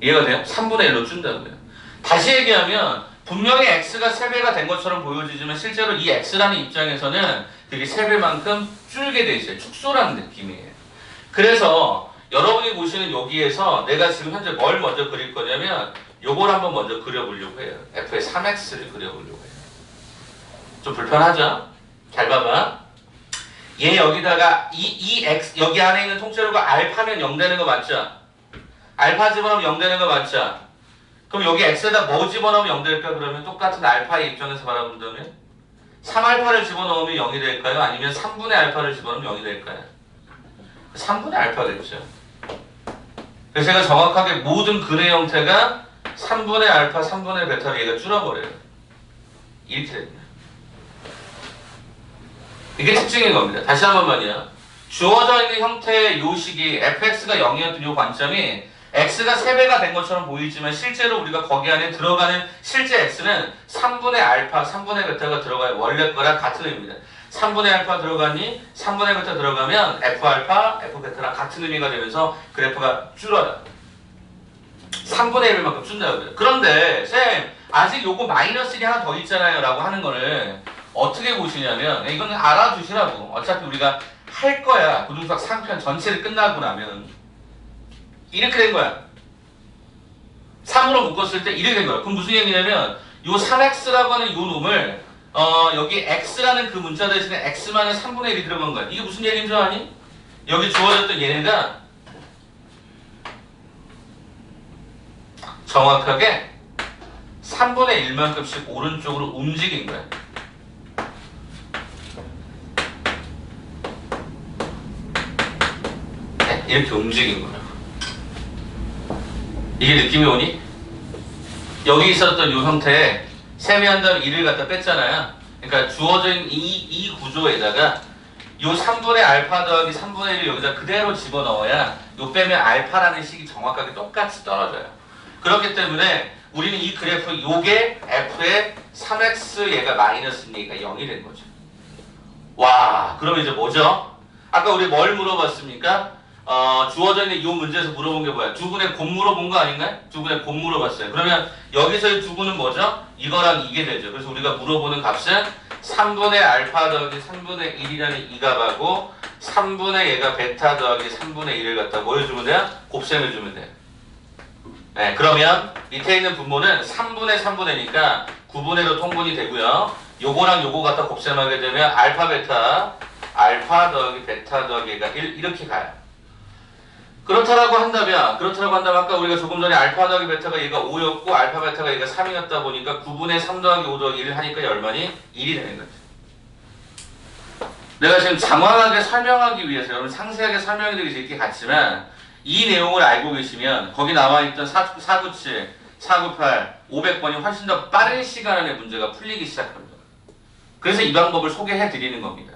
이해가 돼요? 3분의 1로 준다고요. 다시 얘기하면 분명히 x가 3배가 된 것처럼 보여지지만 실제로 이 x라는 입장에서는 그게 3배만큼 줄게 돼 있어요. 축소라는 느낌이에요. 그래서 여러분이 보시는 여기에서 내가 지금 현재 뭘 먼저 그릴 거냐면 요걸 한번 먼저 그려보려고 해요. f의 3x를 그려보려고 해요. 좀 불편하죠? 잘 봐봐. 얘 여기다가 이 x 여기 안에 있는 통째로가 알파면 0 되는 거 맞죠? 알파 집어넣으면 0 되는 거 맞죠? 그럼 여기 x에다 뭐 집어넣으면 0 될까? 그러면 똑같은 알파의 입장에서 바라본다면 3알파를 집어넣으면 0이 될까요? 아니면 3분의 알파를 집어넣으면 0이 될까요? 3분의 알파겠죠. 그래서 제가 정확하게 모든 근의 형태가 3분의 알파, 3분의 베타로 얘가 줄어버려요. 이렇게 됩니다. 이게 특징인 겁니다. 다시 한 번만요. 주어져 있는 형태의 요 식이 fx가 0이었던 요 관점이 x가 3배가 된 것처럼 보이지만 실제로 우리가 거기 안에 들어가는 실제 x는 3분의 알파, 3분의 베타가 들어가요. 원래 거랑 같은 의미입니다. 3분의 알파 들어가니 3분의 베타 들어가면 f알파, f베타랑 같은 의미가 되면서 그래프가 줄어요. 3분의 1만큼 준다고요. 그런데 쌤 아직 요거 마이너스 1이 하나 더 있잖아요 라고 하는 거를 어떻게 보시냐면 이거는 알아두시라고. 어차피 우리가 할 거야. 고등수학 상편 전체를 끝나고 나면 이렇게 된 거야. 3으로 묶었을 때 이렇게 된 거야. 그럼 무슨 얘기냐면 요 3x라고 하는 요 놈을 여기 x라는 그 문자 대신에 x만은 3분의 1이 들어간 거야. 이게 무슨 얘기인 줄 아니? 여기 주어졌던 얘네가 정확하게 3분의 1만큼씩 오른쪽으로 움직인 거야. 네, 이렇게 움직인 거야. 이게 느낌이 오니? 여기 있었던 이 형태에 세미한 다음에 1을 갖다 뺐잖아요. 그러니까 주어진 이 구조에다가 요 3분의 알파 더하기 3분의 1을 여기다 그대로 집어넣어야 요 빼면 알파라는 식이 정확하게 똑같이 떨어져요. 그렇기 때문에 우리는 이 그래프 요게 f의 3x 얘가 마이너스 얘가 0이 된 거죠. 와, 그러면 이제 뭐죠? 아까 우리 뭘 물어봤습니까? 주어져 있는 이 문제에서 물어본 게 뭐야? 두 분의 곱 물어본 거 아닌가요? 두 분의 곱 물어봤어요. 그러면 여기서의 두 분은 뭐죠? 이거랑 이게 되죠. 그래서 우리가 물어보는 값은 3분의 알파 더하기 3분의 1이라는 이 값하고 3분의 얘가 베타 더하기 3분의 1을 갖다 뭐 해주면 돼요? 곱셈 해주면 돼요. 네, 그러면 밑에 있는 분모는 3분의 3분의니까 9분의로 통분이 되고요. 요거랑 요거 갖다 곱셈하게 되면 알파 베타 더하기 베타 더하기 가 1 이렇게 가요. 그렇다라고 한다면 아까 우리가 조금 전에 알파 더하기 베타가 얘가 5였고 알파 베타가 얘가 3이었다 보니까 9분의 3 더하기 5 더하기 1을 하니까 얼마니? 1이 되는 거죠. 내가 지금 장황하게 설명하기 위해서 여러분 상세하게 설명해드리기 이렇게 같지만 이 내용을 알고 계시면 거기 나와있던 497, 498, 500번이 훨씬 더 빠른 시간 안에 문제가 풀리기 시작합니다. 그래서 이 방법을 소개해드리는 겁니다.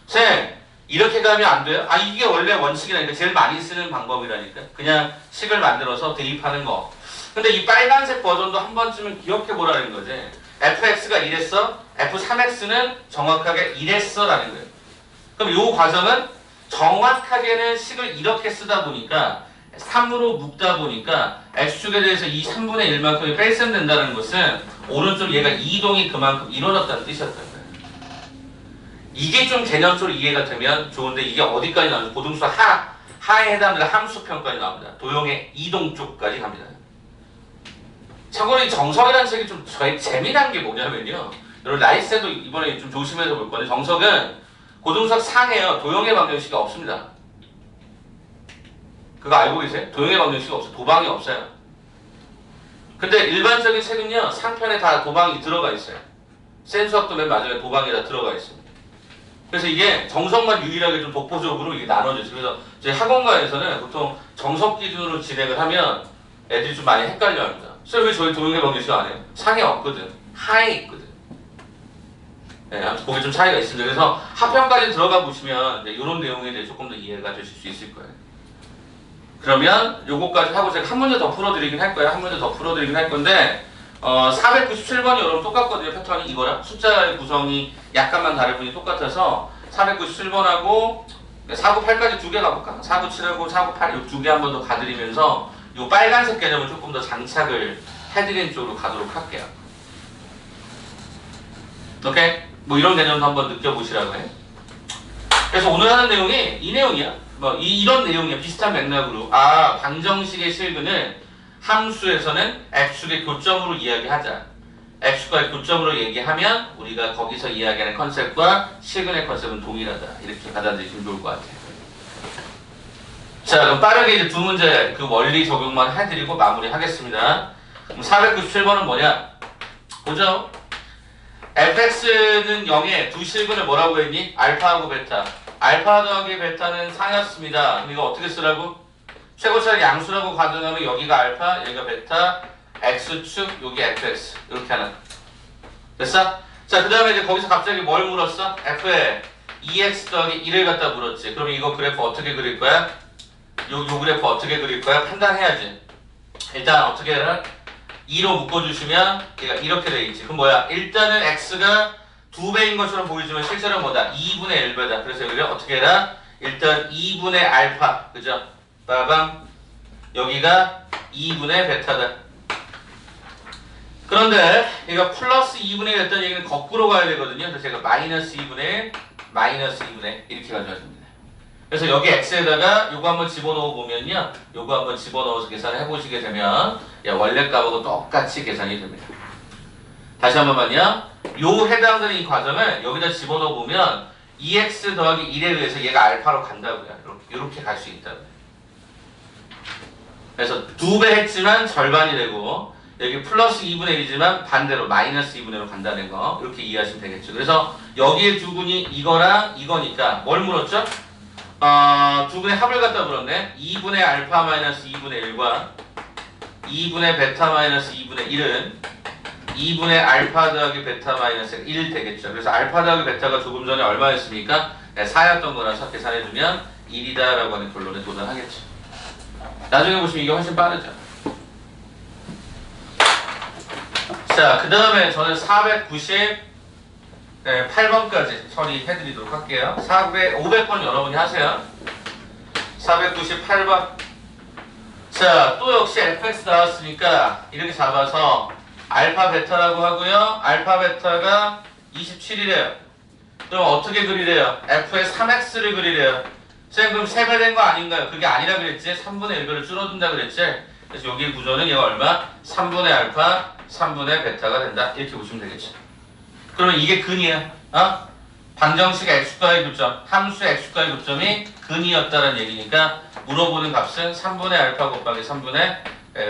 쌤, 이렇게 가면 안 돼요? 아, 이게 원래 원칙이라니까. 제일 많이 쓰는 방법이라니까. 그냥 식을 만들어서 대입하는 거. 근데 이 빨간색 버전도 한 번쯤은 기억해 보라는 거지. fx가 이랬어? f3x는 정확하게 이랬어 라는 거예요. 그럼 이 과정은 정확하게는 식을 이렇게 쓰다 보니까 3으로 묶다 보니까 x축에 대해서 이 3분의 1만큼이 뺄셈 된다는 것은 오른쪽 얘가 이동이 그만큼 이루어졌다는 뜻이었던 거예요. 이게 좀 개념적으로 이해가 되면 좋은데 이게 어디까지 나오죠? 고등수 하에 해당되는 함수편까지 나옵니다. 도형의 이동 쪽까지 갑니다. 참고로 이 정석이라는 책이 좀 재미난 게 뭐냐면요. 여러분 라이세도 이번에 좀 조심해서 볼 건데 정석은 고등수학 상해요. 도형의 방정식이 없습니다. 그거 알고 계세요? 도형의 방정식이 없어요. 도방이 없어요. 근데 일반적인 책은요. 상편에 다 도방이 들어가 있어요. 센 수학도 맨 마지막에 도방이 다 들어가 있습니다. 그래서 이게 정석만 유일하게 좀 독보적으로 이게 나눠져 있어요. 그래서 저희 학원가에서는 보통 정석 기준으로 진행을 하면 애들이 좀 많이 헷갈려 합니다. 쌤 왜 저희 도형의 방정식 안 해요? 상에 없거든. 하에 있거든. 네, 아무튼 그게 좀 차이가 있습니다. 그래서 하편까지 들어가 보시면 이런 내용에 대해 조금 더 이해가 되실 수 있을 거예요. 그러면 요거까지 하고 제가 한 문제 더 풀어드리긴 할 거예요. 한 문제 더 풀어드리긴 할 건데 497번이 여러분 똑같거든요. 패턴이 이거랑 숫자의 구성이 약간만 다를 뿐이 똑같아서 497번하고 498까지 두 개 가볼까? 497하고 498 요 두 개 한 번 더 가드리면서 요 빨간색 개념을 조금 더 장착을 해드리는 쪽으로 가도록 할게요. 오케이? 뭐 이런 개념도 한번 느껴보시라고 해. 그래서 오늘 하는 내용이 이 내용이야. 뭐 이런 내용이야. 비슷한 맥락으로. 아, 방정식의 실근을 함수에서는 x축의 교점으로 이야기하자. x축과의 교점으로 얘기하면 우리가 거기서 이야기하는 컨셉과 실근의 컨셉은 동일하다. 이렇게 받아들이시면 좋을 것 같아요. 자, 그럼 빠르게 이제 두 문제 그 원리 적용만 해드리고 마무리하겠습니다. 그럼 497번은 뭐냐? 보죠. fx는 0에 두 실근을 뭐라고 했니? 알파하고 베타. 알파 더하기 베타는 4였습니다. 그럼 이거 어떻게 쓰라고? 최고차를 양수라고 가정하면 여기가 알파, 여기가 베타, x축, 여기 fx. 이렇게 하나. 됐어? 자, 그 다음에 이제 거기서 갑자기 뭘 물었어? f에 2x 더하기 1을 갖다 물었지. 그럼 이거 그래프 어떻게 그릴 거야? 요 그래프 어떻게 그릴 거야? 판단해야지. 일단 어떻게 해라? 2로 묶어주시면 얘가 이렇게 돼 있지. 그럼 뭐야? 일단은 x가 2배인 것처럼 보이지만 실제로 뭐다? 2분의 1배다. 그래서 여기를 어떻게 해라? 일단 2분의 알파. 그죠? 빠밤. 여기가 2분의 베타다. 그런데 얘가 플러스 2분의 1 했던 얘기는 거꾸로 가야 되거든요. 그래서 제가 마이너스 2분의 1, 마이너스 2분의 1 이렇게 가져왔습니다. 그래서 여기 x에다가 요거 한번 집어넣어 보면요. 요거 한번 집어넣어서 계산을 해보시게 되면 원래 값하고 똑같이 계산이 됩니다. 다시 한 번만요. 요 해당되는 이 과정을 여기다 집어넣어 보면 2x 더하기 1에 의해서 얘가 알파로 간다고요. 이렇게 갈 수 있다고요. 그래서 2배 했지만 절반이 되고 여기 플러스 2분의 1이지만 반대로 마이너스 2분의 1로 간다는 거 이렇게 이해하시면 되겠죠. 그래서 여기에 두 군이 이거랑 이거니까 뭘 물었죠? 두 분의 합을 갖다 물었네. 2분의 알파 마이너스 2분의 1과 2분의 베타 마이너스 2분의 1은 2분의 알파 더하기 베타 마이너스 1 되겠죠. 그래서 알파 더하기 베타가 조금 전에 얼마였습니까? 4였던 거라서 계산해주면 1이다 라고 하는 결론에 도달하겠죠. 나중에 보시면 이게 훨씬 빠르죠. 자, 그 다음에 저는 498번까지 처리해드리도록 할게요. 500번 여러분이 하세요. 498번. 자, 또 역시 fx 나왔으니까 이렇게 잡아서 알파 베타라고 하고요. 알파 베타가 27이래요. 그럼 어떻게 그리래요? f의 3x를 그리래요. 쌤 그럼 3배 된 거 아닌가요? 그게 아니라 그랬지? 3분의 1배를 줄어든다 그랬지? 그래서 여기 구조는 얘가 얼마? 3분의 알파, 3분의 베타가 된다. 이렇게 보시면 되겠죠. 그러면 이게 근이야. 방정식 x과의 교점, 함수의 x과의 교점이 근이었다는 얘기니까 물어보는 값은 3분의 알파 곱하기 3분의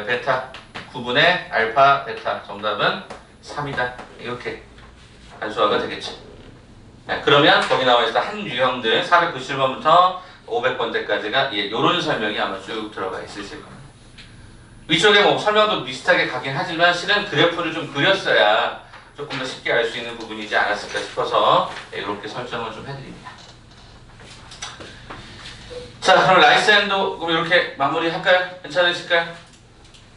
베타, 9분의 알파 베타. 정답은 3이다. 이렇게 간수화가 되겠죠. 네, 그러면 거기 나와 있을 한 유형들 490번부터 500번대까지가 이런 설명이 아마 쭉 들어가 있으실 겁니다. 위쪽에 뭐 설명도 비슷하게 가긴 하지만 실은 그래프를 좀 그렸어야 조금 더 쉽게 알 수 있는 부분이지 않았을까 싶어서 이렇게 설정을 좀 해드립니다. 자, 그럼 라이센도 그럼 이렇게 마무리할까요? 괜찮으실까요?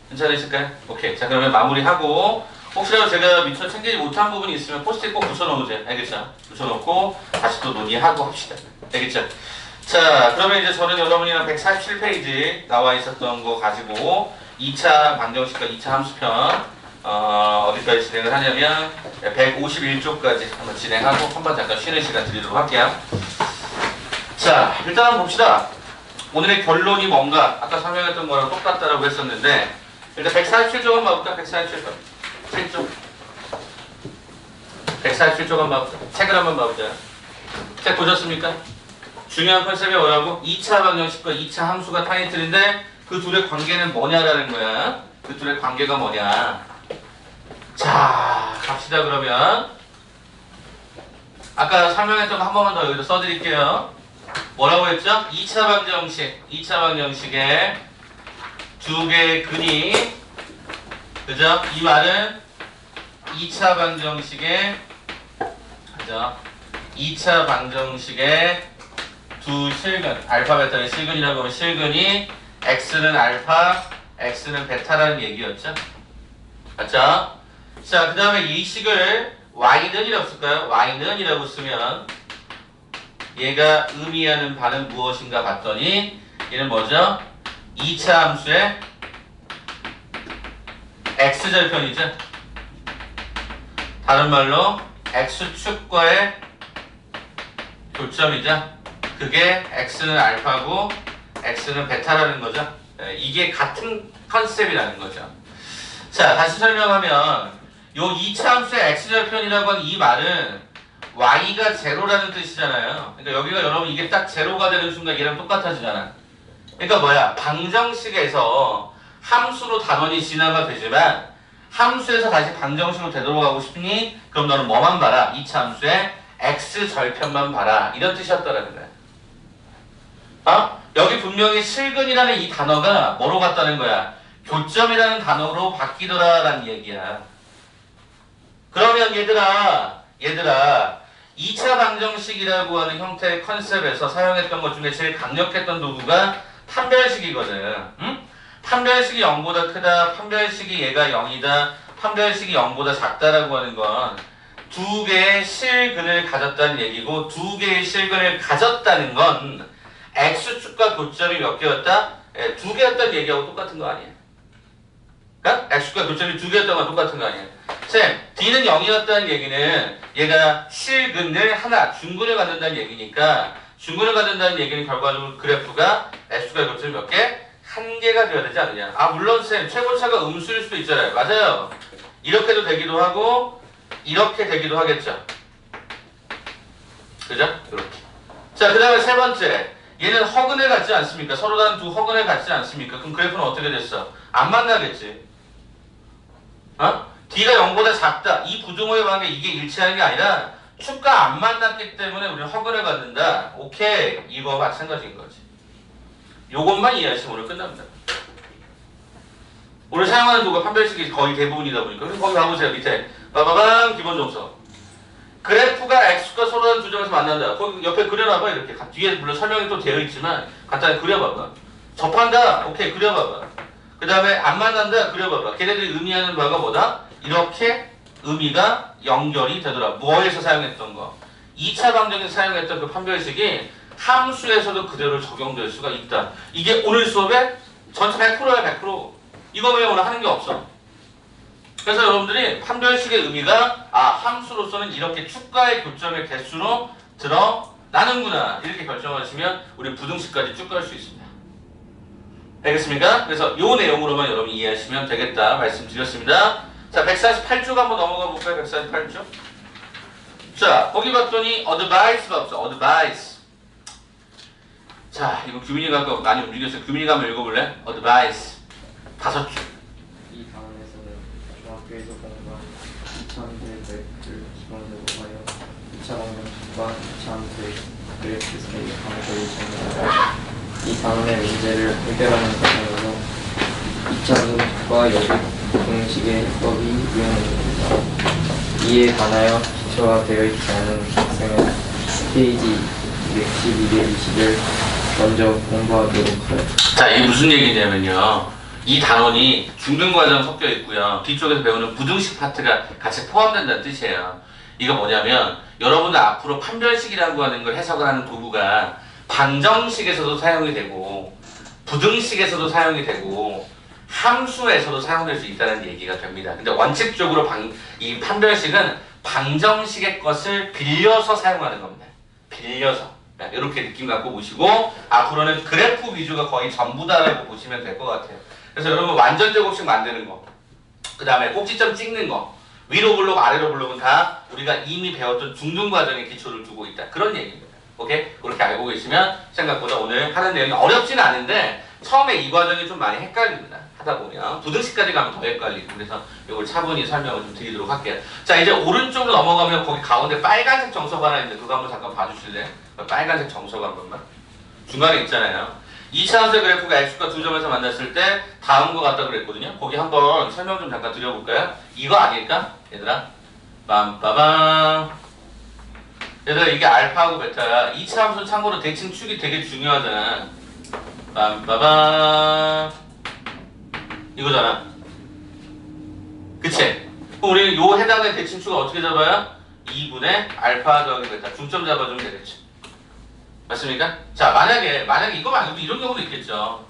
괜찮으실까요? 오케이. 자, 그러면 마무리하고 혹시라도 제가 미처 챙기지 못한 부분이 있으면 포스트잇 꼭 붙여놓으세요. 알겠죠? 붙여놓고 다시 또 논의하고 합시다. 알겠죠? 자, 그러면 이제 저는 여러분이랑 147페이지 나와 있었던 거 가지고 2차 방정식과 2차 함수편 어디까지 진행을 하냐면 151쪽까지 한번 진행하고 한번 잠깐 쉬는 시간 드리도록 할게요. 자, 일단 한번 봅시다. 오늘의 결론이 뭔가 아까 설명했던 거랑 똑같다라고 했었는데 일단 147쪽 한번 봐볼까? 147쪽 7쪽 147쪽 한번 봐볼까? 책을 한번 봐보자. 책 보셨습니까? 중요한 컨셉이 뭐라고? 2차 방정식과 2차 함수가 타이틀인데 그 둘의 관계는 뭐냐라는 거야. 그 둘의 관계가 뭐냐. 자, 갑시다. 그러면 아까 설명했던 거 한 번만 더 여기다 써드릴게요. 뭐라고 했죠? 2차 방정식에 두 개의 근이, 그죠? 이 말은 2차 방정식에, 그죠? 2차 방정식에 두 실근, 알파, 베타의 실근이라고 하면 실근이 x는 알파, x는 베타라는 얘기였죠? 맞죠? 자, 그 다음에 이 식을 y는이라고 쓸까요? y는이라고 쓰면 얘가 의미하는 바는 무엇인가 봤더니 얘는 뭐죠? 2차 함수의 x절편이죠. 다른 말로 x축과의 교점이죠. 그게 x는 알파고 x는 베타라는 거죠. 이게 같은 컨셉이라는 거죠. 자, 다시 설명하면 요 2차 함수의 x절편이라고 하는 이 말은 y가 제로라는 뜻이잖아요. 그러니까 여기가 여러분 이게 딱 제로가 되는 순간 얘랑 똑같아지잖아. 그러니까 뭐야? 방정식에서 함수로 단원이 진화가 되지만 함수에서 다시 방정식으로 되돌아가고 싶으니 그럼 너는 뭐만 봐라? 2차 함수의 x절편만 봐라. 이런 뜻이었다라는 거야. 여기 분명히 실근이라는 이 단어가 뭐로 같다는 거야? 교점이라는 단어로 바뀌더라라는 얘기야. 그러면 얘들아 2차 방정식이라고 하는 형태의 컨셉에서 사용했던 것 중에 제일 강력했던 도구가 판별식이거든. 응? 판별식이 0보다 크다, 판별식이 얘가 0이다, 판별식이 0보다 작다라고 하는 건 두 개의 실근을 가졌다는 얘기고 두 개의 실근을 가졌다는 건 x축과 교점이 몇 개였다? 두 개였다는 얘기하고 똑같은 거 아니야? x축과 교점이 두 개였다는 건 똑같은 거 아니야? 쌤, d는 0이었다는 얘기는 얘가 실근을 하나, 중근을 갖는다는 얘기니까 중근을 갖는다는 얘기는 결과적으로 그래프가 x축과 교점이 몇 개? 한 개가 되어야 되지 않느냐? 물론 쌤, 최고차가 음수일 수도 있잖아요. 맞아요. 이렇게도 되기도 하고 이렇게 되기도 하겠죠. 그죠? 이렇게. 자, 그 다음에 세 번째. 얘는 허근을 갖지 않습니까? 서로 다른 두 허근을 갖지 않습니까? 그럼 그래프는 어떻게 됐어? 안 만나겠지. D가 0보다 작다. 이 부등호의 관계 이게 일치하는 게 아니라 축과 안 만났기 때문에 우리는 허근을 갖는다. 오케이. 이거 마찬가지인 거지. 요것만 이해하시면 오늘 끝납니다. 오늘 사용하는 도구가 판별식이 거의 대부분이다 보니까. 그래서 거기 가보세요. 밑에. 빠바방 기본 정석. 그래프가 x과 서로 다른 두 점에서 만난다. 거기 옆에 그려놔봐. 이렇게. 뒤에 물론 설명이 또 되어 있지만 간단히 그려봐봐. 접한다. 오케이. 그려봐봐. 그 다음에 안 만난다. 그려봐봐. 걔네들이 의미하는 바가 뭐다? 이렇게 의미가 연결이 되더라. 뭐에서 사용했던 거? 2차 방정에서 사용했던 그 판별식이 함수에서도 그대로 적용될 수가 있다. 이게 오늘 수업에 전체 100%야 100%. 이거 외에 오늘 하는 게 없어. 그래서 여러분들이 판별식의 의미가 함수로서는 이렇게 축과의 교점의 개수로 드러나는구나. 이렇게 결정하시면 우리 부등식까지 쭉 갈 수 있습니다. 알겠습니까? 그래서 요 내용으로만 여러분 이해하시면 되겠다 말씀드렸습니다. 자, 148쪽 한번 넘어가 볼까요? 148쪽. 자, 거기 봤더니 advice가 없어. advice. 자, 이거 규민이가 아까 많이 움직였어요. 규민이가 한번 읽어볼래? advice. 5줄. 이 방안에서는 중학교에서 공부한 2차원대 그래프를 기본으로 하여 2차 방정식과 2차원대 그래프 사이의 관계를 정리하여 이 방안의 문제를 해결하는 과정으로 2차 방정식과 여백 공식의 해법이 이용됩니다. 이에 관하여 기초가 되어 있지 않은 학생은 페이지 212개 20을 먼저 공부하도록 하여. 자, 이게 무슨 얘기냐면요. 이 단원이 중등과정 섞여 있고요. 뒤쪽에서 배우는 부등식 파트가 같이 포함된다는 뜻이에요. 이거 뭐냐면 여러분들 앞으로 판별식이라고 하는 걸 해석을 하는 도구가 방정식에서도 사용이 되고 부등식에서도 사용이 되고 함수에서도 사용될 수 있다는 얘기가 됩니다. 근데 원칙적으로 이 판별식은 방정식의 것을 빌려서 사용하는 겁니다. 빌려서. 이렇게 느낌 갖고 보시고 앞으로는 그래프 위주가 거의 전부다라고 보시면 될 것 같아요. 그래서 여러분 완전 제곱식 만드는 거, 그 다음에 꼭지점 찍는 거, 위로 블록 아래로 블록은 다 우리가 이미 배웠던 중등 과정의 기초를 두고 있다. 그런 얘기입니다. 오케이? 그렇게 알고 계시면 생각보다 오늘 하는 내용이 어렵진 않은데 처음에 이 과정이 좀 많이 헷갈립니다. 하다 보면 부등식까지 가면 더 헷갈리고 그래서 이걸 차분히 설명을 좀 드리도록 할게요. 자, 이제 오른쪽으로 넘어가면 거기 가운데 빨간색 정서가 하나 있는데 그거 한번 잠깐 봐주실래요? 빨간색 정서가 한 번만. 중간에 있잖아요. 2차원의 그래프가 x가 두 점에서 만났을 때 다음과 같다 그랬거든요. 거기 한번 설명 좀 잠깐 드려볼까요? 이거 아닐까? 얘들아? 빰빠밤. 얘들아, 이게 알파하고 베타야. 2차 함수는 참고로 대칭 축이 되게 중요하잖아. 빰빠밤. 이거잖아. 그치? 그럼 우리는 요 해당된 대칭축을 어떻게 잡아요? 2분의 알파 더하기 베타. 중점 잡아주면 되겠지. 맞습니까? 자, 만약에 이거 말고도 이런 경우도 있겠죠.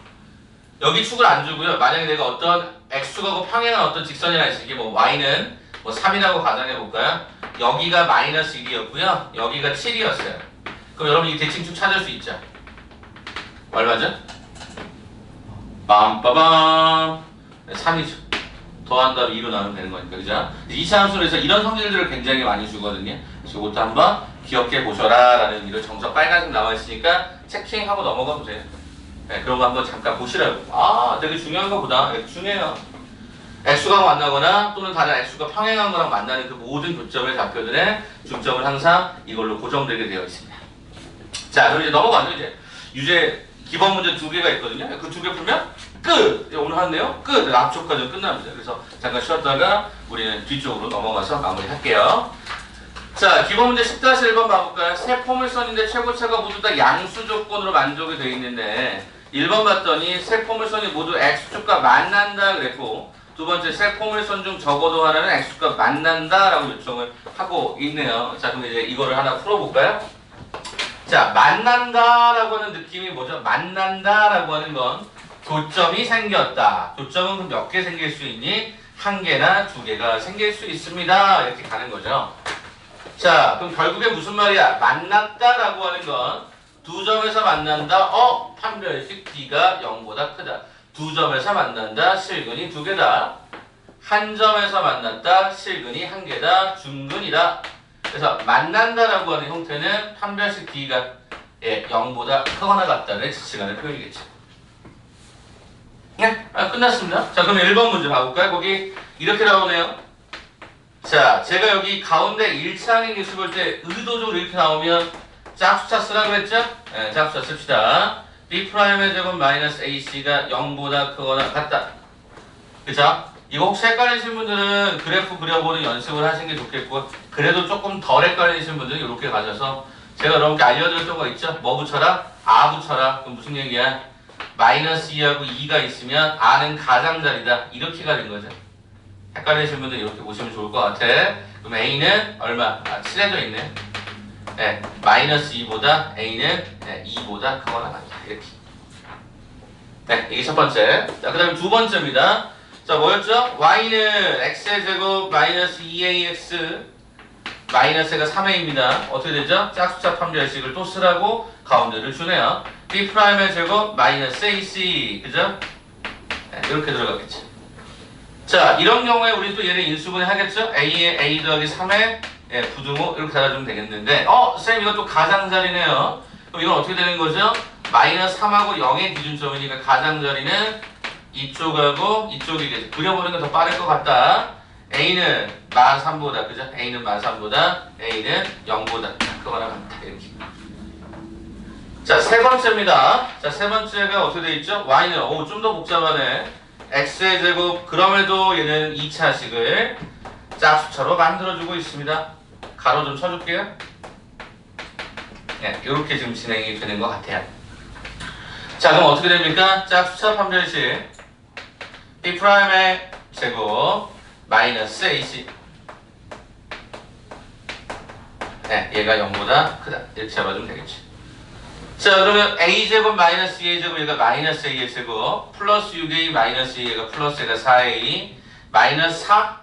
여기 축을 안 주고요. 만약에 내가 어떤 x축하고 평행한 어떤 직선이 하나 있을게 뭐 y는 뭐 3이라고 가정해 볼까요? 여기가 마이너스 1이었고요. 여기가 7이었어요. 그럼 여러분 이 대칭축 찾을 수 있죠? 얼마죠? 빰빠밤. 3이죠. 더한 다음에 2로 나누면 되는 거니까, 그죠? 2차 함수에서 이런 성질들을 굉장히 많이 주거든요. 그래서 이것도 한번 기억해 보셔라 라는 이런 정석 빨간색 나와 있으니까 체킹하고 넘어가 보세요. 네, 그런 거 한번 잠깐 보시라고. 아, 되게 중요한 거보다 중요해요. x가 만나거나 또는 다른 x가 평행한 거랑 만나는 그 모든 교점의 좌표들의 중점은 항상 이걸로 고정되게 되어 있습니다. 자, 그럼 이제 넘어가죠. 이제 유제 기본 문제 2개가 있거든요. 그 2개 풀면 끝! 오늘 한 내용 끝! 앞쪽 과정 끝납니다. 그래서 잠깐 쉬었다가 우리는 뒤쪽으로 넘어가서 마무리할게요. 자, 기본 문제 10-1번 봐볼까요? 세 포물선인데 최고차가 모두 다 양수 조건으로 만족이 되어 있는데 1번 봤더니 세 포물선이 모두 x축과 만난다 그랬고 두 번째 세 포물선 중 적어도 하나는 x축과 만난다 라고 요청을 하고 있네요. 자, 그럼 이제 이거를 하나 풀어볼까요? 자, 만난다라고 하는 느낌이 뭐죠? 만난다라고 하는 건 교점이 생겼다. 교점은 그럼 몇 개 생길 수 있니? 한 개나 두 개가 생길 수 있습니다. 이렇게 가는 거죠. 자, 그럼 결국에 무슨 말이야? 만났다라고 하는 건 두 점에서 만난다. 판별식 D가 0보다 크다. 두 점에서 만난다. 실근이 두 개다. 한 점에서 만났다. 실근이 한 개다. 중근이다. 그래서 만난다라고 하는 형태는 판별식 D가 0보다 크거나 같다는 지시간의 표현이겠죠. 네? 끝났습니다. 자, 그럼 1번 문제 봐볼까요? 거기 이렇게 나오네요. 자, 제가 여기 가운데 1차항의 개수 볼 때 의도적으로 이렇게 나오면 짝수차 쓰라고 그랬죠? 네, 짝수차 씁시다. B'의 제곱 마이너스 AC가 0보다 크거나 같다. 그쵸? 이거 혹시 헷갈리신 분들은 그래프 그려보는 연습을 하시는 게 좋겠고 그래도 조금 덜 헷갈리신 분들은 이렇게 가셔서 제가 여러분께 알려드렸던 거 있죠? 뭐 붙여라? 아 붙여라. 그럼 무슨 얘기야? 마이너스 2하고 2가 있으면 R은 가장자리다. 이렇게 가는 거죠. 헷갈리신 분들 이렇게 보시면 좋을 것 같아. 그럼 A는 얼마? 칠해져 있네. 네, 마이너스 2보다 A는 2보다 크거나 같다. 이렇게. 네, 이게 첫 번째. 자, 그 다음에 두 번째입니다. 자, 뭐였죠? Y는 X의 제곱 마이너스 2AX 마이너스가 3a입니다. 어떻게 되죠? 짝수차 판별식을 또 쓰라고 가운데를 주네요. B'의 제곱 마이너스 AC. 그죠? 네, 이렇게 들어가겠죠. 자, 이런 경우에 우리 또 얘를 인수분해 하겠죠? A에 A 더하기 3에 부등호 이렇게 달아주면 되겠는데 쌤 이거 또 가장자리네요. 그럼 이건 어떻게 되는 거죠? 마이너스 3하고 0의 기준점이니까 가장자리는 이쪽하고 이쪽이겠죠. 그려보는 게 더 빠를 것 같다. A는 마 3보다 그죠? A는 마 3보다 A는 0보다 그거나 같다 이렇게. 자, 세 번째입니다. 자, 세 번째가 어떻게 돼 있죠? Y는 좀 더 복잡하네. X의 제곱 그럼에도 얘는 2차식을 짝수차로 만들어주고 있습니다. 가로 좀 쳐줄게요. 네, 이렇게 지금 진행이 되는 것 같아요. 자, 그럼 어떻게 됩니까? 짝수차 판별식 B'의 제곱 마이너스 AC. 네, 얘가 0보다 크다. 이렇게 잡아주면 되겠지. 자, 그러면 A제곱 마이너스 2A제곱 얘가 마이너스 A의 제곱 플러스 6A 마이너스 2A가 플러스 얘가 4A 마이너스 4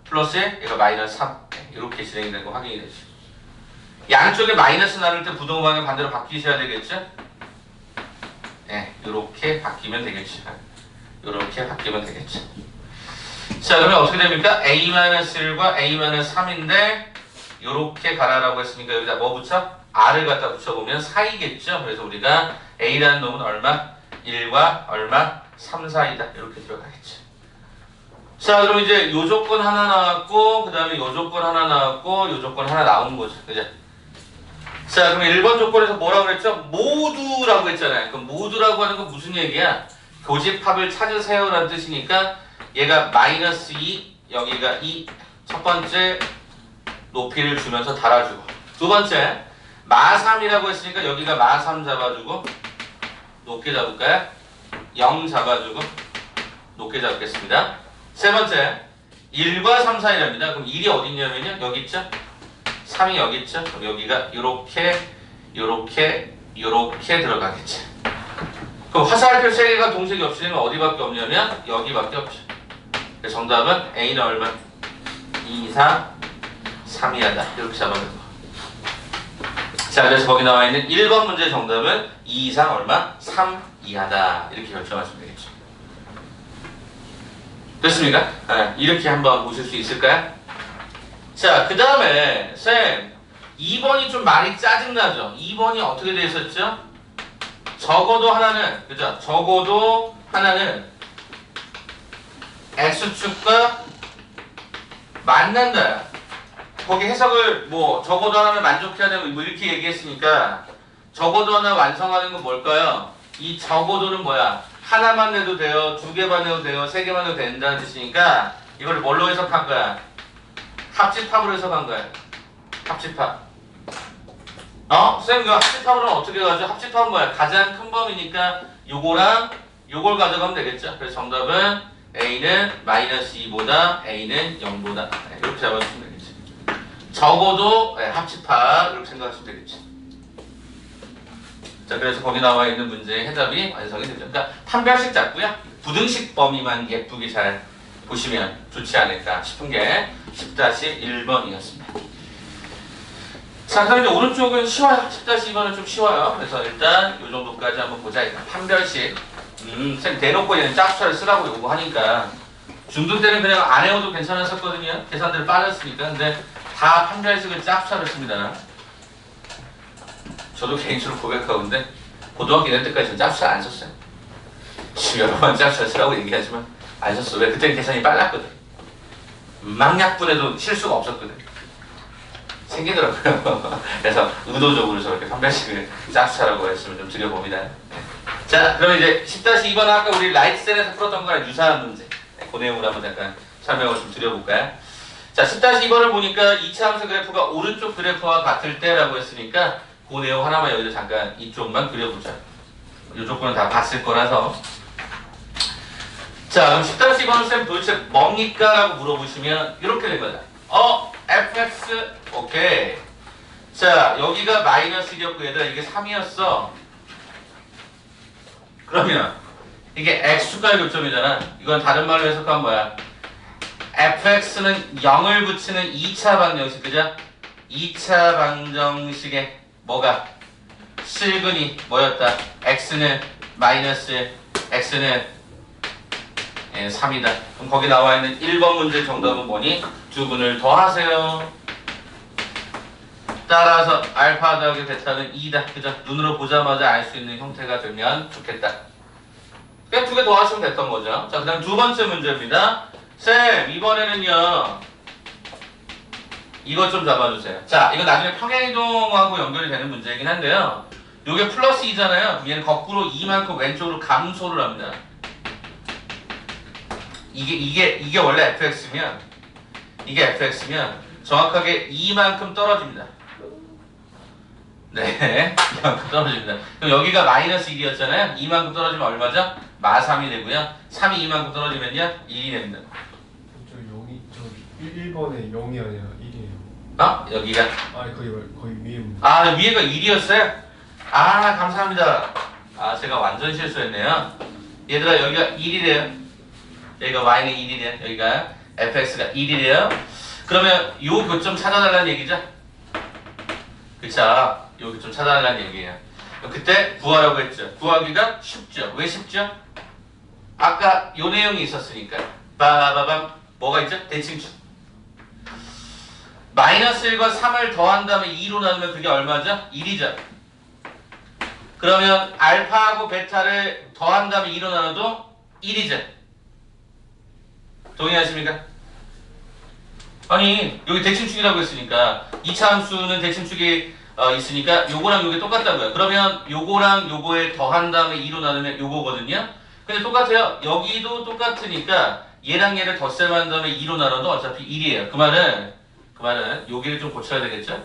플러스 얘가 마이너스 3 네, 이렇게 진행이 되는 거 확인이 되죠. 양쪽에 마이너스 나눌 때 부등호 방향 반대로 바뀌셔야 되겠죠? 네, 이렇게 바뀌면 되겠죠. 이렇게 바뀌면 되겠죠. 자, 그러면 어떻게 됩니까? A-1과 A-3인데 이렇게 가라라고 했으니까 여기다 뭐 붙여? R을 갖다 붙여보면 4이겠죠? 그래서 우리가 A라는 놈은 얼마? 1과 얼마? 3, 4이다. 이렇게 들어가겠죠. 자, 그럼 이제 요 조건 하나 나왔고 그 다음에 요 조건 하나 나왔고 요 조건 하나 나온 거죠. 그죠? 자, 그럼 1번 조건에서 뭐라고 그랬죠? 모두라고 했잖아요. 그럼 모두라고 하는 건 무슨 얘기야? 교집합을 찾으세요라는 뜻이니까 얘가 마이너스 2, 여기가 2, 첫 번째 높이를 주면서 달아주고 두 번째 마 3이라고 했으니까 여기가 마 3 잡아주고 높게 잡을까요? 0 잡아주고 높게 잡겠습니다. 세 번째 1과 3 사이랍니다. 그럼 1이 어디 있냐면요 여기 있죠? 3이 여기 있죠? 그럼 여기가 요렇게 들어가겠죠. 그럼 화살표 3개가 동시에 겹치면 어디밖에 없냐면 여기밖에 없죠. 그래서 정답은 A는 얼마? 2, 4, 3 이하다. 이렇게 잡아주는 거. 자, 그래서 거기 나와 있는 1번 문제 정답은 2 이상 얼마? 3 이하다. 이렇게 결정하시면 되겠죠. 됐습니까? 네, 이렇게 한번 보실 수 있을까요? 자, 그 다음에 쌤 2번이 좀 말이 짜증나죠? 2번이 어떻게 돼 있었죠? 적어도 하나는 그죠? 적어도 하나는 X축과 만난다. 거기 해석을 뭐 적어도 하나는 만족해야 되고 뭐 이렇게 얘기했으니까 적어도 하나 완성하는 건 뭘까요? 이 적어도는 뭐야? 하나만 내도 돼요, 두 개만 내도 돼요, 세 개만 내도 된다는 뜻이니까 이걸 뭘로 해석한 거야? 합집합으로 해석한 거야. 합집합. 쌤, 이거 합집합으로는 어떻게 가죠? 합집합은 뭐야? 가장 큰 범위니까 요거랑 요걸 가져가면 되겠죠? 그래서 정답은 A는 마이너스 2보다 A는 0보다 이렇게 잡아주시면 되겠죠. 적어도 합집합 이렇게 생각하시면 되겠죠. 자, 그래서 거기 나와 있는 문제의 해답이 완성이 되죠. 그러니까 판별식 잡고요. 부등식 범위만 예쁘게 잘 보시면 좋지 않을까 싶은 게 10-1번이었습니다. 자, 그럼 이제 오른쪽은 쉬워요. 10-2번은 좀 쉬워요. 그래서 일단 이 정도까지 한번 보자. 일단 판별식. 쌤 대놓고 얘는 짝수차를 쓰라고 요구하니까 중등 때는 그냥 안 해도 괜찮았었거든요. 계산대를 빠졌으니까. 근데 다 판별식을 짝수차를 씁니다. 저도 개인적으로 고백하건데 고등학교 1년 때까지 는 짝수차 안 썼어요. 지금 여러 번 짝수차 쓰라고 얘기하지만 안 썼어. 왜? 그때는 계산이 빨랐거든. 망약분해도 실수가 없었거든. 생기더라고요. 그래서 의도적으로 저렇게 판별식을 짝수차라고 했으면 좀 드려봅니다. 자, 그럼 이제 10-2번은 아까 우리 라이트셀에서 풀었던 거랑 유사한 문제. 그 내용으로 한번 잠깐 설명을 좀 드려볼까요? 자, 10-2번을 보니까 2차 함수 그래프가 오른쪽 그래프와 같을 때라고 했으니까 그 내용 하나만 여기서 잠깐 이쪽만 그려보자. 이 조건은 다 봤을 거라서. 자, 그럼 10-2번은 쌤 도대체 뭡니까? 라고 물어보시면 이렇게 된 거다. fx, 오케이. 자, 여기가 마이너스 1이었고 얘들아 이게 3이었어. 그러면 이게 x축과의 교점이잖아. 이건 다른 말로 해석하면 뭐야? fx는 0을 붙이는 2차 방정식, 그죠? 2차 방정식에 뭐가? 실근이 뭐였다? x는 마이너스 x는 3이다. 그럼 거기 나와 있는 1번 문제 정답은 뭐니? 두 근을 더하세요. 따라서 알파 더하기 베타는 2다. 그죠? 눈으로 보자마자 알 수 있는 형태가 되면 좋겠다. 그냥 두 개 더하시면 됐던 거죠. 자, 그 다음 두 번째 문제입니다. 쌤, 이번에는요. 이것 좀 잡아주세요. 자, 이거 나중에 평행이동하고 연결이 되는 문제이긴 한데요. 요게 플러스 2잖아요. 얘는 거꾸로 2만큼 왼쪽으로 감소를 합니다. 이게 원래 fx면, 이게 fx면 정확하게 2만큼 떨어집니다. 네, 이만큼 떨어집니다. 그럼 여기가 마이너스 1이었잖아요. 2만큼 떨어지면 얼마죠? 마3이 되고요. 3이 2만큼 떨어지면요? 1이 됩니다. 저 0이 저 1번에 0이 아니라 1이에요. 어? 여기가? 아니 거의 위에 문제. 아, 위에가 1이었어요? 아, 감사합니다. 아, 제가 완전 실수했네요. 얘들아, 여기가 1이래요. 여기가 y는 1이래요. 여기가 fx가 1이래요. 그러면 요 교점 찾아달라는 얘기죠? 그쵸? 요 교점 찾아달라는 얘기예요. 그때 구하라고 했죠. 구하기가 쉽죠. 왜 쉽죠? 아까 요 내용이 있었으니까. 빠바밤. 뭐가 있죠? 대칭축. 마이너스 1과 3을 더한 다음에 2로 나누면 그게 얼마죠? 1이죠. 그러면 알파하고 베타를 더한 다음에 2로 나눠도 1이죠. 동의하십니까? 아니, 여기 대칭축이라고 했으니까 2차 함수는 대칭축이 있으니까 요거랑 요게 똑같다고요. 그러면 요거랑 요거에 더한 다음에 2로 나누면 요거거든요. 근데 똑같아요. 여기도 똑같으니까 얘랑 얘를 덧셈한 다음에 2로 나눠도 어차피 1이에요. 그 말은 여기를 좀 고쳐야 되겠죠?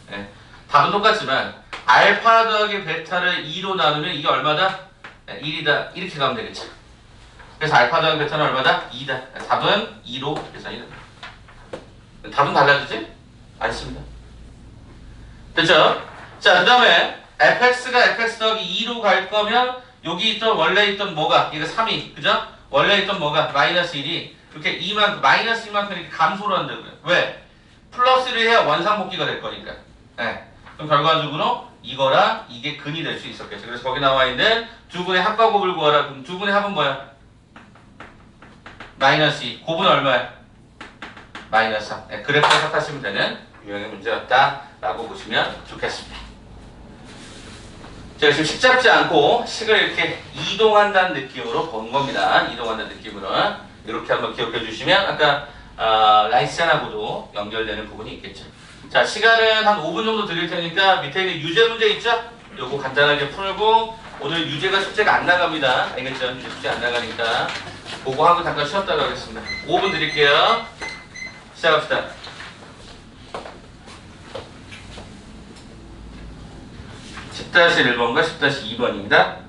네. 답은 똑같지만 알파 더하기 베타를 2로 나누면 이게 얼마다? 1이다. 이렇게 가면 되겠죠. 그래서 알파 더하기 베타는 얼마다? 2다. 답은 2로 계산이 됩니다. 답은 달라지지? 않습니다. 됐죠? 자, 그 다음에 fx가 fx 더하기 2로 갈 거면 여기 있던 원래 있던 뭐가? 이거 3이 그죠? 원래 있던 뭐가? 마이너스 1이 이렇게 2만큼 마이너스 2만큼 이렇게 감소를 한다고요. 왜? 플러스를 해야 원상복귀가 될 거니까. 네. 그럼 결과적으로 이거랑 이게 근이 될 수 있었겠죠. 그래서 거기 나와 있는 두 분의 합과곱을 구하라. 그럼 두 분의 합은 뭐야? 마이너스 2. 곱은 얼마야? 마이너스 3. 네, 그래프 해석하시면 되는 유형의 문제였다라고 보시면 좋겠습니다. 제가 지금 식 잡지 않고 식을 이렇게 이동한다는 느낌으로 본 겁니다. 이동한다는 느낌으로. 이렇게 한번 기억해 주시면 아까 라이센하고도 연결되는 부분이 있겠죠. 자, 시간은 한 5분 정도 드릴 테니까 밑에 있는 유제 문제 있죠? 요거 간단하게 풀고 오늘 유제가 숙제가 안 나갑니다. 알겠죠? 유제 숙제 안 나가니까 그거 하고 잠깐 쉬었다 가겠습니다. 5분 드릴게요. 시작합시다. 10-1번과 10-2번입니다.